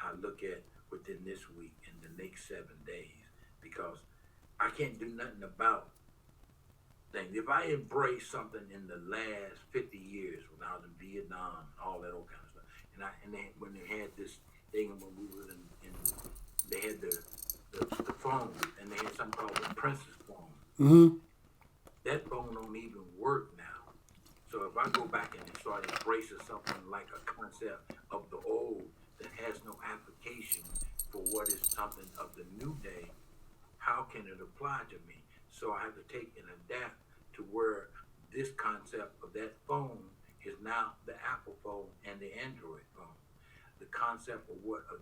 Speaker 4: I look at within this week and the next 7 days because I can't do nothing about things. If I embrace something in the last 50 years when I was in Vietnam, all that old kind of stuff, when they had this thing when we were in they had the phone and they had something called the Princess phone.
Speaker 3: Mm-hmm.
Speaker 4: That phone don't even work now. So if I go back and start embracing something like a concept of the old that has no application for what is something of the new day, how can it apply to me? So I have to take and adapt to where this concept of that phone is now the Apple phone and the Android phone. The concept of what a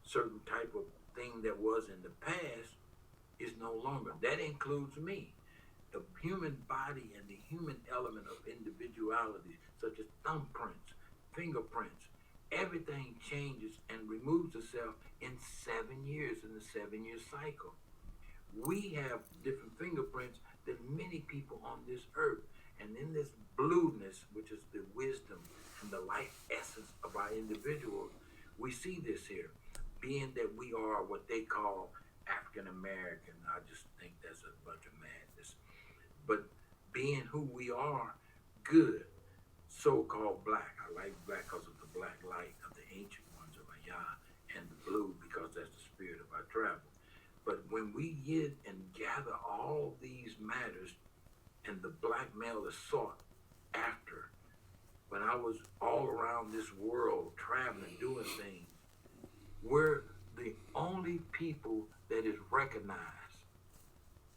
Speaker 4: certain type of thing that was in the past is no longer. That includes me. The human body and the human element of individuality, such as thumbprints, fingerprints, everything changes and removes itself in 7 years in the 7-year cycle. We have different fingerprints than many people on this earth. And in this blueness, which is the wisdom and the life essence of our individuals, we see this here. Being that we are what they call African American, I just think that's a bunch of madness. But being who we are, good, so-called black. I like black because of the black light of the ancient ones of Ayah, and the blue because that's the spirit of our travel. But when we get and gather all these matters, and the black male is sought after, when I was all around this world traveling, doing things, we're the only people that is recognized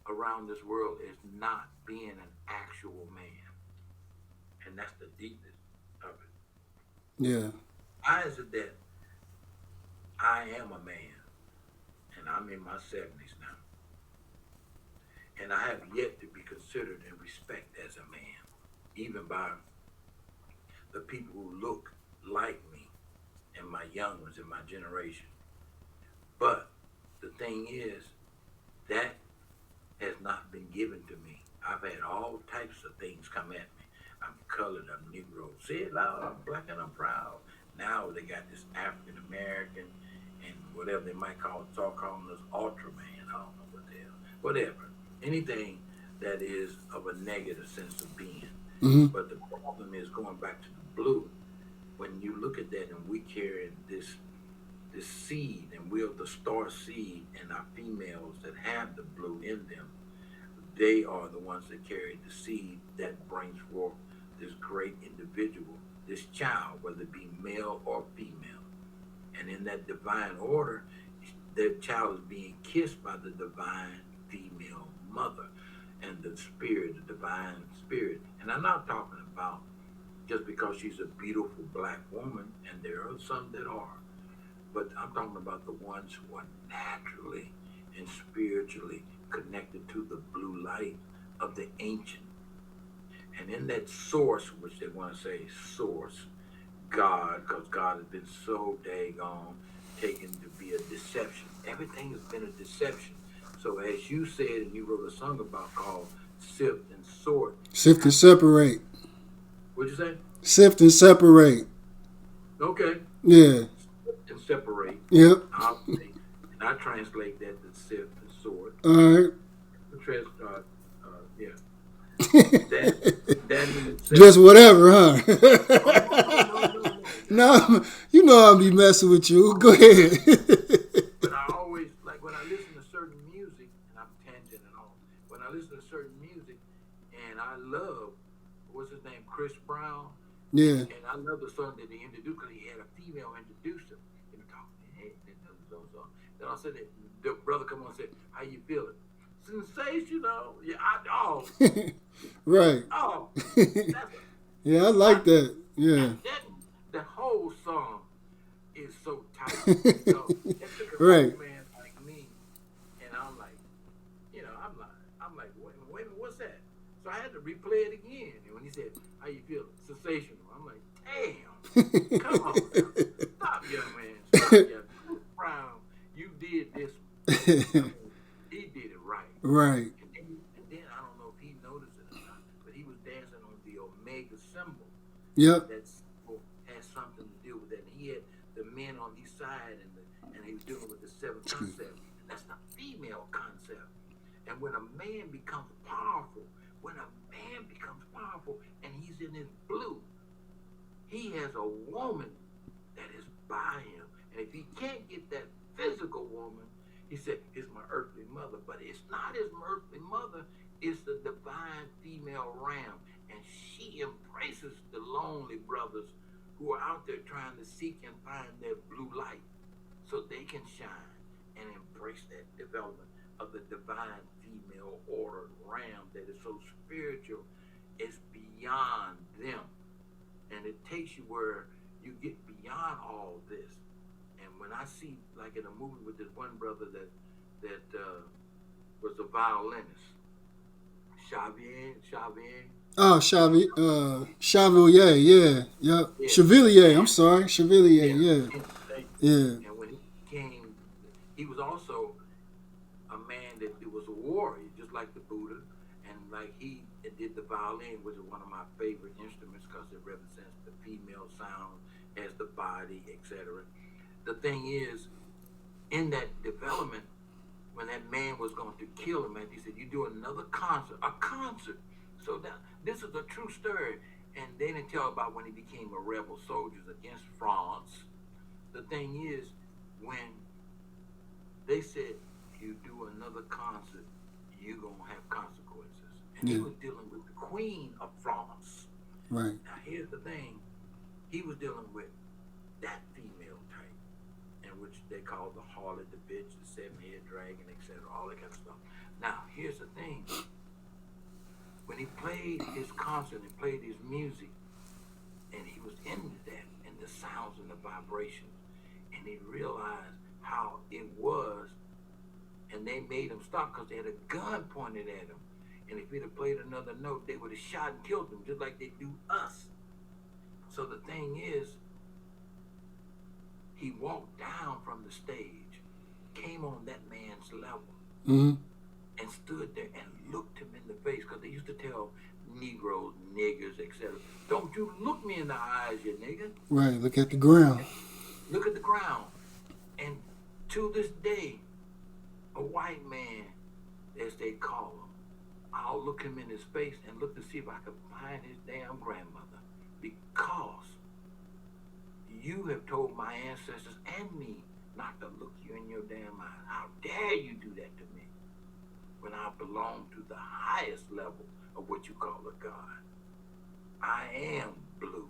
Speaker 4: around this world is not being an actual man. And that's the deepness of it.
Speaker 3: Yeah.
Speaker 4: Why is it that I am a man and I'm in my 70s now, and I have yet to be considered and respected as a man, even by the people who look like me and my young ones in my generation? But the thing is, that has not been given to me. I've had all types of things come at me. I'm colored, I'm Negro. Say it loud, I'm black and I'm proud. Now they got this African American and whatever they might start calling us Ultraman. I don't know what the hell. Whatever. Anything that is of a negative sense of being.
Speaker 3: Mm-hmm.
Speaker 4: But the problem is, going back to the blue, when you look at that and we carry this seed, and we're the star seed, and our females that have the blue in them, they are the ones that carry the seed that brings forth this great individual, this child, whether it be male or female. And in that divine order, that child is being kissed by the divine female mother and the spirit, the divine spirit. And I'm not talking about just because she's a beautiful black woman, and there are some that are, But I'm talking about the ones who are naturally and spiritually connected to the blue light of the ancient. And in that source, which they want to say source, God, because God has been so daggone taken to be a deception. Everything has been a deception. So as you said, and you wrote a song about called Sift and Sort.
Speaker 3: Sift and separate.
Speaker 4: What'd you say?
Speaker 3: Sift and separate.
Speaker 4: Okay.
Speaker 3: Yeah.
Speaker 4: Sift and separate.
Speaker 3: Yep.
Speaker 4: And I translate that to sift and sort.
Speaker 3: All right.
Speaker 4: Yeah. that means
Speaker 3: Just whatever, huh? No, you know I'll be messing with you. Go ahead.
Speaker 4: But I always, like when I listen to certain music, and I'm tangent and all, when I listen to certain music, and I love, what's his name, Chris Brown?
Speaker 3: Yeah.
Speaker 4: And I love the song that they introduced because he had a female introduce him. And talking, hey, then I said, the brother come on and said, how you feeling? Sensational. Yeah,
Speaker 3: Right. Yeah, I like that. Yeah.
Speaker 4: The whole song is so tight. So it took a
Speaker 3: Right.
Speaker 4: man like me, and I'm like, I'm like, wait a minute, what's that? So I had to replay it again. And when he said, how you feel? Sensational. I'm like, damn. Come on now. Stop, young man. Stop, young man. Chris Brown, you did this. He did it right.
Speaker 3: Right.
Speaker 4: And then I don't know if he noticed it or not, but he was dancing on the Omega symbol.
Speaker 3: Yep.
Speaker 4: That symbol has something to do with that. And he had the men on his side, and he was dealing with the seventh concept. That's the female concept. And when a man becomes powerful, and he's in his blue, he has a woman that is by him. And if he can't get that physical woman, he said, it's my earthly mother. But it's not his earthly mother. It's the divine female ram. And she embraces the lonely brothers who are out there trying to seek and find their blue light so they can shine and embrace that development of the divine female order ram that is so spiritual, it's beyond them. And it takes you where you get beyond all this. And when I see, like in a movie with this one brother that was a violinist, Xavier.
Speaker 3: Oh, Chevalier, yeah. Yep.
Speaker 4: Yeah.
Speaker 3: Chevalier, I'm sorry. Chevalier, yeah. Yeah.
Speaker 4: And when he came, he was also a man that was a warrior, just like the Buddha. And like he did the violin, which is one of my favorite instruments because it represents the female sound as the body, etc. The thing is, in that development, when that man was going to kill him, and he said, you do another concert, a concert. So that this is a true story. And they didn't tell about when he became a rebel soldier against France. The thing is, when they said, you do another concert, you're going to have consequences. And he was dealing with the Queen of France.
Speaker 3: Right.
Speaker 4: Now, here's the thing. He was dealing with that female type, in which they call the harlot, the bitch, the seven-head dragon, etc., all that kind of stuff. Now, here's the thing. When he played his concert and played his music, and he was into that, and the sounds and the vibrations, and he realized how it was, and they made him stop because they had a gun pointed at him. And if he'd have played another note, they would have shot and killed him, just like they do us. So the thing is, he walked down from the stage, came on that man's level, and stood there and looked him in the face, because they used to tell Negroes, niggers, etc., don't you look me in the eyes, you nigga.
Speaker 3: Right, look at the ground.
Speaker 4: Look at the ground. And to this day, a white man, as they call him, I'll look him in his face and look to see if I can find his damn grandmother, because you have told my ancestors and me not to look you in your damn eyes. How dare you do that to me when I belong to the highest level of what you call a God? I am blue.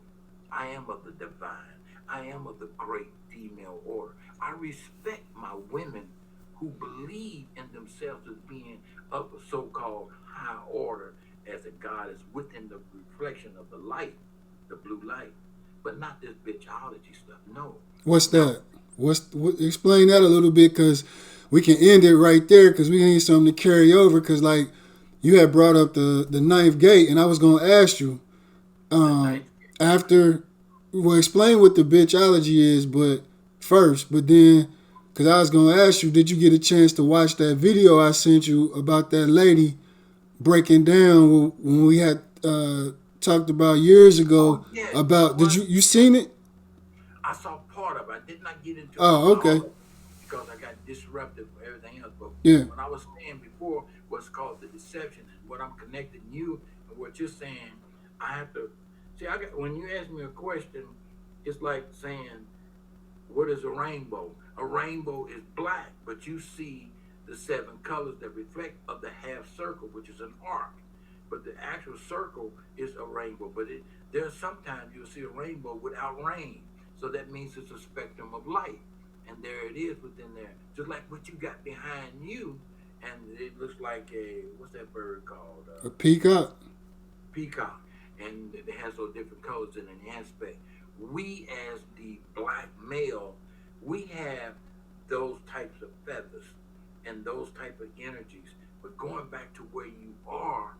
Speaker 4: I am of the divine. I am of the great female order. I respect my women who believe in themselves as being of a so-called high order, as a God is within the reflection of the light, the blue light, but not this bitchology stuff. No.
Speaker 3: What's that? Explain that a little bit, because we can end it right there, because we need something to carry over. Because like you had brought up the ninth gate, and I was gonna ask you after. Well, explain what the bitchology is, but then, because I was gonna ask you, did you get a chance to watch that video I sent you about that lady breaking down when we had talked about years ago about? Did you seen it?
Speaker 4: I saw part of it. I did not get into
Speaker 3: Oh, okay.
Speaker 4: because I got disrupted from everything else. But
Speaker 3: Yeah.
Speaker 4: when I was saying before what's called the deception and what I'm connecting you and what you're saying, I have to see. When you ask me a question, it's like saying, "What is a rainbow?" A rainbow is black, but you see the 7 colors that reflect of the half circle, which is an arc. But the actual circle is a rainbow. But there's sometimes you'll see a rainbow without rain. So that means it's a spectrum of light. And there it is within there. Just like what you got behind you. And it looks like what's that bird called?
Speaker 3: A peacock.
Speaker 4: Peacock. And it has those different colors in an aspect. We as the black male, we have those types of feathers and those type of energies. But going back to where you are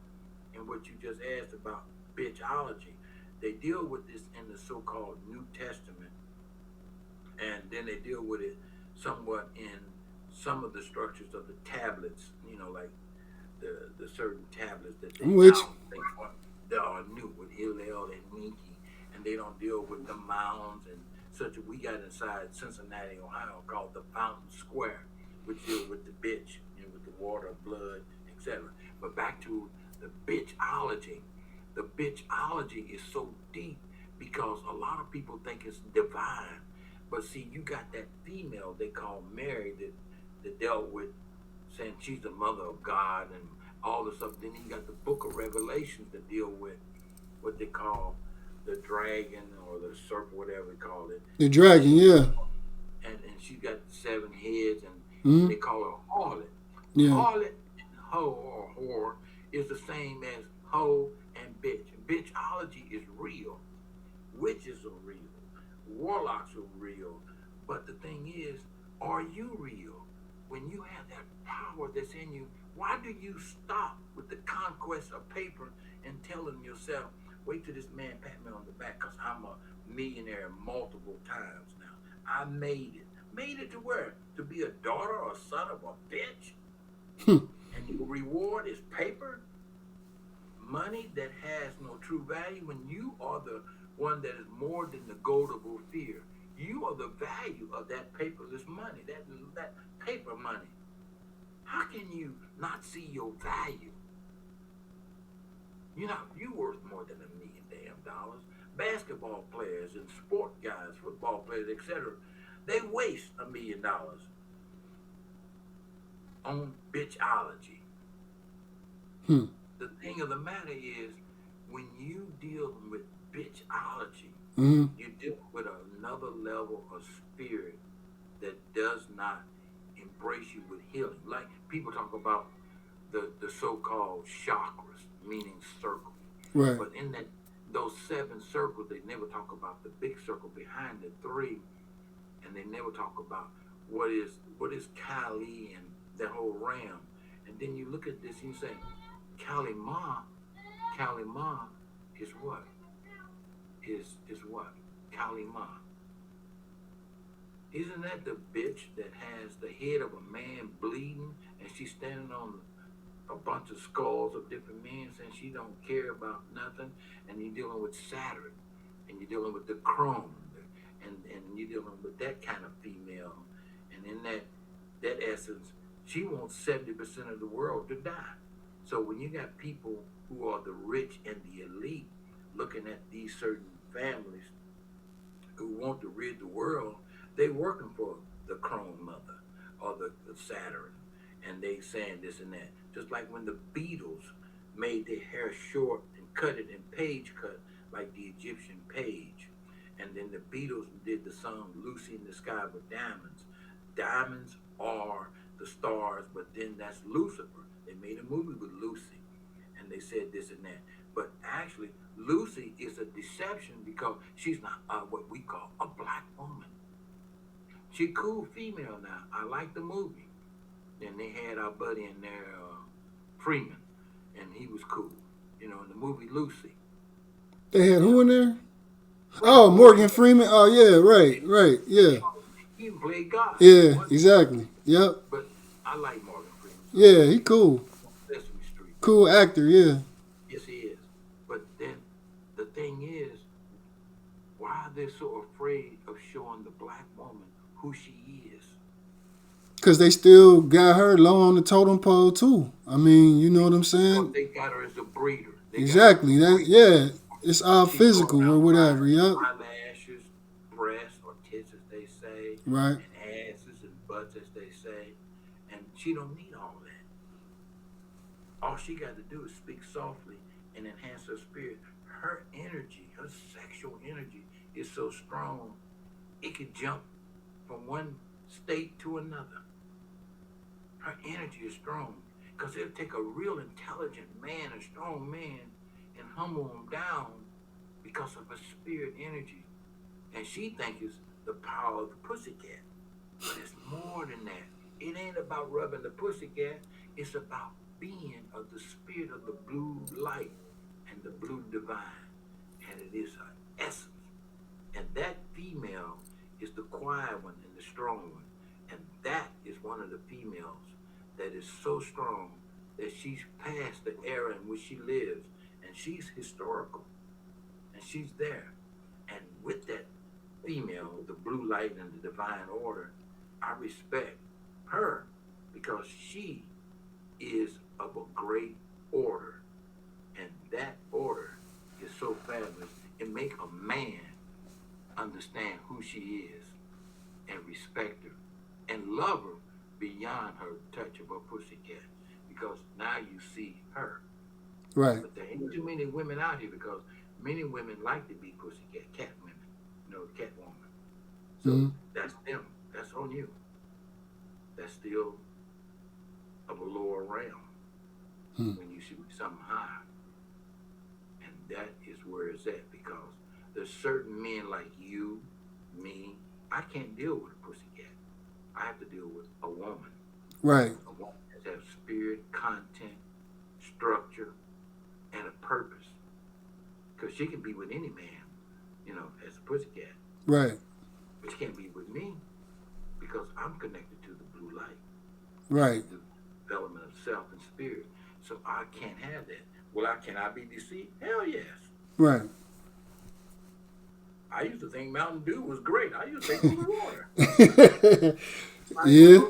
Speaker 4: and what you just asked about bitchology, they deal with this in the so-called New Testament, and then they deal with it somewhat in some of the structures of the tablets, like the certain tablets that they are new with Hillel and Minky, and they don't deal with the mounds and such. We got inside Cincinnati, Ohio, called the Fountain Square, which deals with the bitch, with the water, blood, etc. But back to the bitchology. The bitchology is so deep because a lot of people think it's divine. But see, you got that female they call Mary that dealt with saying she's the mother of God and all this stuff. Then you got the book of Revelations that deal with what they call the dragon or the serpent, whatever they call it.
Speaker 3: The dragon, yeah.
Speaker 4: And she got 7 heads, and they call her harlot.
Speaker 3: Yeah.
Speaker 4: Harlot and hoe or whore is the same as hoe and bitch. Bitchology is real. Witches are real. Warlocks are real. But the thing is, are you real? When you have that power that's in you, why do you stop with the conquest of paper and telling yourself, wait till this man pat me on the back because I'm a millionaire multiple times now. I made it. Made it to where? To be a daughter or son of a bitch? And your reward is paper? Money that has no true value when you are the one that is more than the gold of Ophir. You are the value of that paperless money, that paper money. How can you not see your value? You worth more than $1 million damn. Basketball players and sport guys, football players, etc., they waste $1 million on bitchology. The thing of the matter is, when you deal with bitchology, you deal with another level of spirit that does not embrace you with healing. Like people talk about the so-called chakras, meaning circles.
Speaker 3: Right.
Speaker 4: But in those 7 circles, they never talk about the big circle behind the 3, and they never talk about what is Kali and that whole realm. And then you look at this and you say, Kali Ma is what? Is what? Kali Ma. Isn't that the bitch that has the head of a man bleeding and she's standing on a bunch of skulls of different men saying she don't care about nothing? And you're dealing with Saturn, and you're dealing with the chrome, and you're dealing with that kind of female. And in that essence, she wants 70% of the world to die. So when you got people who are the rich and the elite looking at these certain families who want to rid the world, they working for the Chrome Mother or the Saturn, and they saying this and that. Just like when the Beatles made their hair short and cut it in page cut like the Egyptian page. And then the Beatles did the song Lucy in the Sky with Diamonds. Diamonds are the stars, but then that's Lucifer. They made a movie with Lucy, and they said this and that. But actually, Lucy is a deception because she's not what we call a black woman. She cool female now. I like the movie. Then they had our buddy in there, Freeman, and he was cool. You know, in the movie Lucy.
Speaker 3: They had who in there? Oh, Morgan Freeman. Oh, yeah, right, yeah.
Speaker 4: He even played God.
Speaker 3: Yeah, exactly. Yep.
Speaker 4: But I like Morgan Freeman.
Speaker 3: Yeah, he cool.
Speaker 4: Sesame Street.
Speaker 3: Cool actor, yeah.
Speaker 4: Yes, he is. But then the thing is, why are they so afraid of showing the black woman who she is?
Speaker 3: Because they still got her low on the totem pole, too. I mean, you know what I'm saying?
Speaker 4: They got her as a breeder.
Speaker 3: Exactly. It's all physical or whatever, yep.
Speaker 4: Eyelashes, breasts or tits, as they say.
Speaker 3: Right.
Speaker 4: And asses and butts, as they say. And she don't need all that. All she got to do is speak softly and enhance her spirit. Her energy, her sexual energy is so strong, it could jump from one state to another. Her energy is strong because it'll take a real intelligent man, a strong man, and humble him down because of her spirit energy. And she thinks it's the power of the pussycat. But it's more than that. It ain't about rubbing the pussycat. It's about being of the spirit of the blue light and the blue divine. And it is her essence. And that female is the quiet one and the strong one. And that is one of the females that is so strong that she's past the era in which she lives. And she's historical. And she's there. And with that female, the blue light and the divine order, I respect her because she is of a great order. And that order is so fabulous. It make a man understand who she is and respect her and love her beyond her touch of her pussycat, because now you see her.
Speaker 3: Right.
Speaker 4: But there ain't too many women out here because many women like to be pussycat, cat women, cat woman. So that's them. That's on you. That's still of a lower realm when you should be something high. And that is where it's at, because there's certain men like you, me, I can't deal with a pussycat. I have to deal with a woman.
Speaker 3: Right.
Speaker 4: A woman that has spirit, content, structure, and a purpose. Because she can be with any man, as a pussycat.
Speaker 3: Right.
Speaker 4: But she can't be with me because I'm connected to the blue light.
Speaker 3: Right.
Speaker 4: The development of self and spirit. So I can't have that. Well, can I be deceived? Hell yes.
Speaker 3: Right.
Speaker 4: I used to think Mountain Dew was great. I used to think it was water.
Speaker 3: Yeah.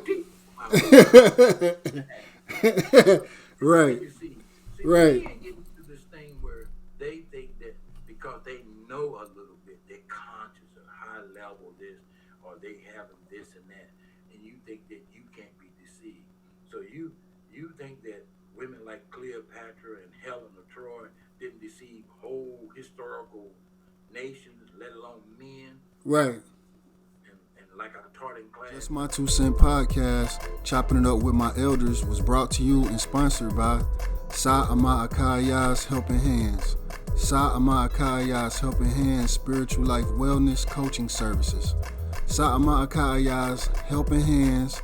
Speaker 3: Right.
Speaker 4: See,
Speaker 3: right.
Speaker 4: Men get into this thing where they think that because they know a little bit, they're conscious of high level this, or they have this and that, and you think that you can't be deceived. So you think that women like Cleopatra and Helen of Troy didn't deceive whole historical nations, let alone men.
Speaker 3: Right.
Speaker 4: And like I taught in class.
Speaker 3: Just My 2 Cent Podcast, Chopping It Up with My Elders, was brought to you and sponsored by Sa-amakaayah's Helping Hands. Sa-amakaayah's Helping Hands Spiritual Life Wellness Coaching Services. Sa-amakaayah's Helping Hands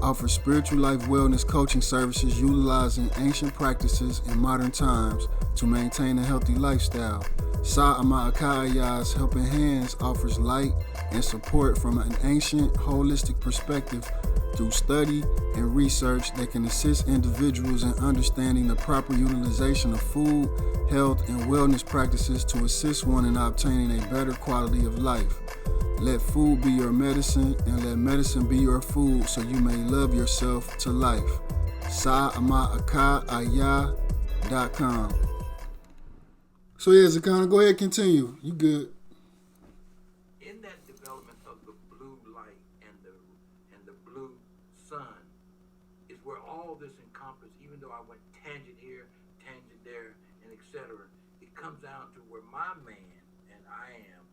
Speaker 3: offers spiritual life wellness coaching services utilizing ancient practices in modern times to maintain a healthy lifestyle. Sa-amakaayah's Helping Hands offers light and support from an ancient, holistic perspective through study and research that can assist individuals in understanding the proper utilization of food, health, and wellness practices to assist one in obtaining a better quality of life. Let food be your medicine and let medicine be your food so you may love yourself to life. sa-amakaayah.com. So yeah, Zakana, go ahead, continue. You good.
Speaker 4: In that development of the blue light and the blue sun is where all this encompassed, even though I went tangent here, tangent there, and etc. It comes down to where my man and I am,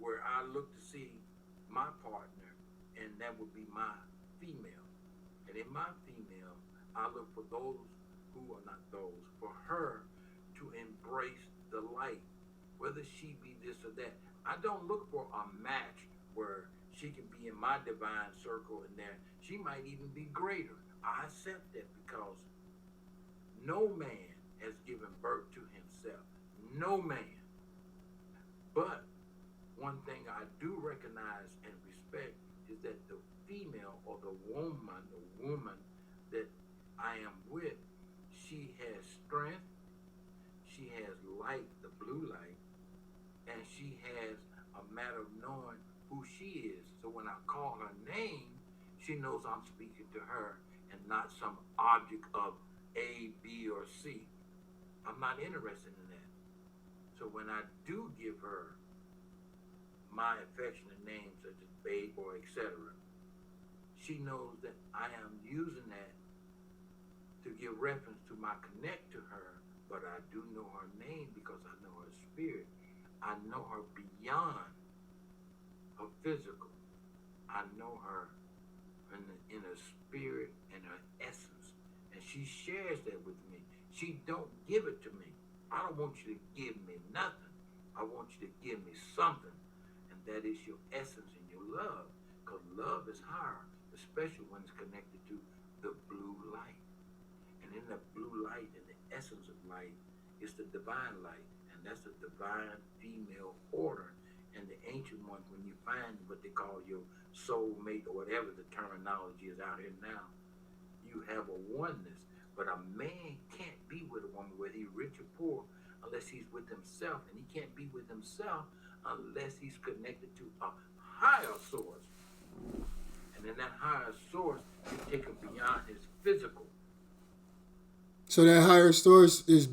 Speaker 4: where I look to see my partner, and that would be my female. And in my female, I look for those who are not those, for her to embrace the light, whether she be this or that. I don't look for a match where she she can be in my divine circle, and there she might even be greater. I accept that because no man has given birth to himself. No man. But one thing I do recognize and respect is that the female or the woman that I am with, she has strength, she has light, the blue light, and she has a matter of knowing who she is. So when I call her name, she knows I'm speaking to her and not some object of A, B, or C. I'm not interested in that. So when I do give her my affectionate names such as babe or etc., she knows that I am using that to give reference to my connect to her, but I do know her name because I know her spirit. I know her beyond her physical. I know her in her spirit and her essence. And she shares that with me. She don't give it to me. I don't want you to give me nothing. I want you to give me something. And that is your essence and your love. Because love is higher, especially when it's connected to the blue light. And in the blue light and the essence of light is the divine light. And that's the divine female order. And the ancient ones, when you find what they call your soulmate or whatever the terminology is out here now, you have a oneness. But a man can't be with a woman, whether he's rich or poor, unless he's with himself. And he can't be with himself unless he's connected to a higher source. And in that higher source, you take him beyond his physical.
Speaker 3: So that higher source is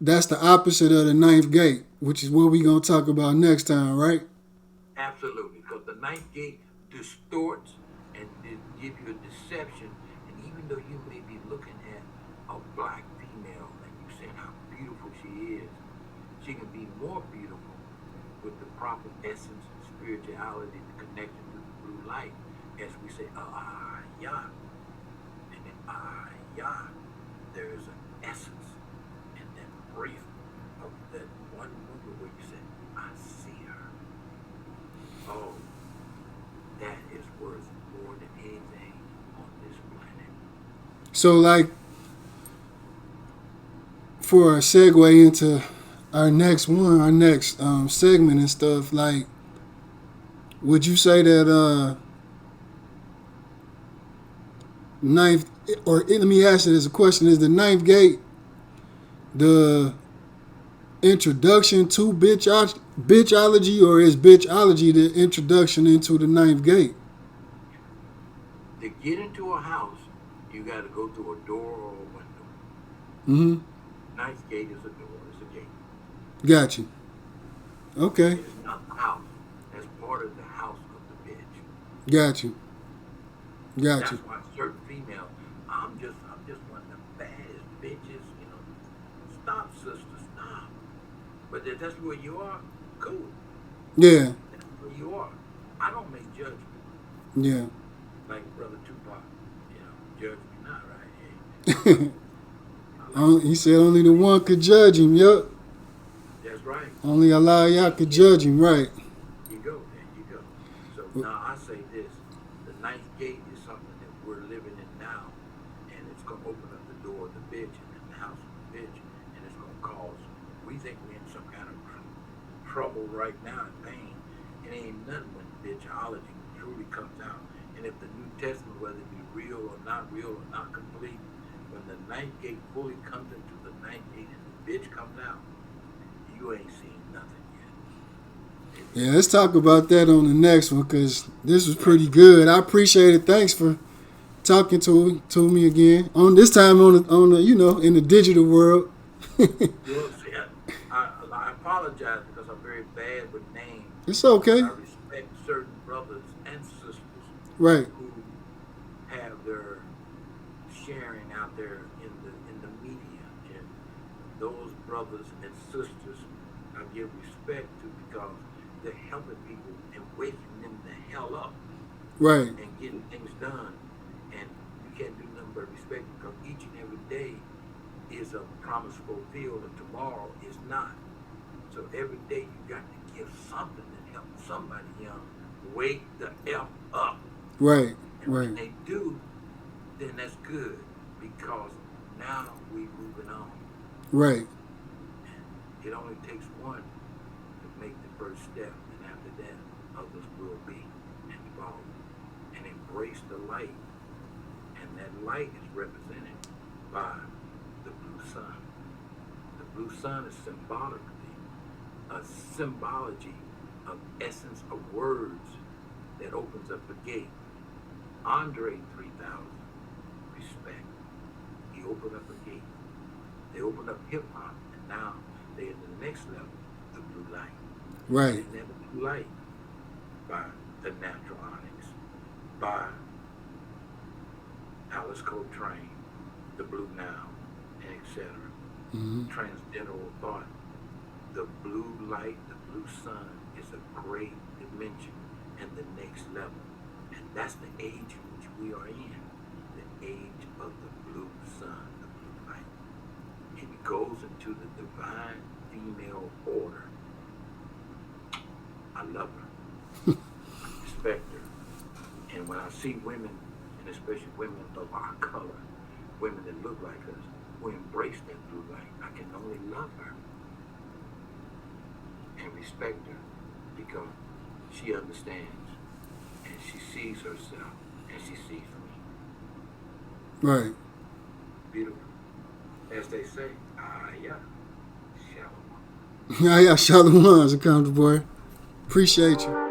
Speaker 3: that's the opposite of the ninth gate, which is what we're going to talk about next time, right?
Speaker 4: Absolutely, because the ninth gate distorts and give you a deception. And even though you may be looking at a black female and you saying how beautiful she is, she can be more beautiful with the proper essence and spirituality connected to the blue light. As we say, sa-amakaayah. And in sa-amakaayah, there is an essence and that brief of that one moment where you say, I see her. Oh, that is worth more than anything on this planet.
Speaker 3: So, like, for a segue into our next segment and stuff, like, would you say that ninth, or let me ask it as a question, is the ninth gate the introduction to bitchology, or is bitchology the introduction into the ninth gate?
Speaker 4: To get into a house, you got to go through a door or a window.
Speaker 3: Mm-hmm.
Speaker 4: Ninth gate is a door, it's a gate.
Speaker 3: Got you. Okay.
Speaker 4: It's not a house. That's part of the house of the bitch.
Speaker 3: Got you.
Speaker 4: That's why certain females, I'm just one of the baddest bitches, you know. Stop, sister, stop. But if that's where you are, cool.
Speaker 3: Yeah.
Speaker 4: That's where you are. I don't make judgment.
Speaker 3: Yeah.
Speaker 4: Like Brother Tupac, you know, judge me not, right? Hey.
Speaker 3: He said only the one could judge him, yup.
Speaker 4: That's right.
Speaker 3: Only Allah could judge him, right.
Speaker 4: There you go. So now I say this, the ninth gate is something that we're living in now, and it's going to open up the door of the bitch and in the house of the bitch, and it's going to cause, we think we're in some kind of trouble right now and pain. It ain't nothing when bitchology truly comes out. And if the New Testament, whether it be real or not complete, when the ninth gate fully comes into the ninth gate and the bitch comes out, you ain't seen nothing yet.
Speaker 3: Yeah, let's talk about that on the next one, because this was pretty good. I appreciate it. Thanks for talking to me again. On this time on the in the digital world.
Speaker 4: Well, see, I apologize because I'm very bad with names.
Speaker 3: It's okay.
Speaker 4: I respect certain brothers and sisters,
Speaker 3: right,
Speaker 4: who have their sharing out there in the media, and those brothers and sisters I give respect to because they're helping people and waking them the hell up,
Speaker 3: right,
Speaker 4: and getting things done. And you can't do nothing but respect, because each and every day is a promise fulfilled, and tomorrow is not. So every day you got to give something that helps somebody young, wake the F up.
Speaker 3: Right.
Speaker 4: And
Speaker 3: Right.
Speaker 4: when they do, then that's good, because now we moving on.
Speaker 3: Right.
Speaker 4: It only takes one to make the first step, and after that, others will be involved and embrace the light. And that light is represented by the blue sun. The blue sun is symbolically a symbology of essence of words that opens up a gate. Andre 3000, respect. He opened up a gate. They opened up hip hop, and now they're in the next level, the blue light.
Speaker 3: Right.
Speaker 4: And that blue light by the natural onyx, by Alice Coltrane, the Blue Now, and etc.
Speaker 3: Mm-hmm.
Speaker 4: Transcendental thought. The blue light, the blue sun is a great dimension and the next level. And that's the age in which we are in. The age of the blue sun, the blue light. And it goes into the divine female order. I love her. I respect her. And when I see women, and especially women of our color, women that look like us, who embrace that blue light, I can only love her and respect her, because she understands and she sees herself and she sees me.
Speaker 3: Right.
Speaker 4: Beautiful. As they say, yeah, shalom.
Speaker 3: Yeah, Shalom, Zakana Dabar. Appreciate you.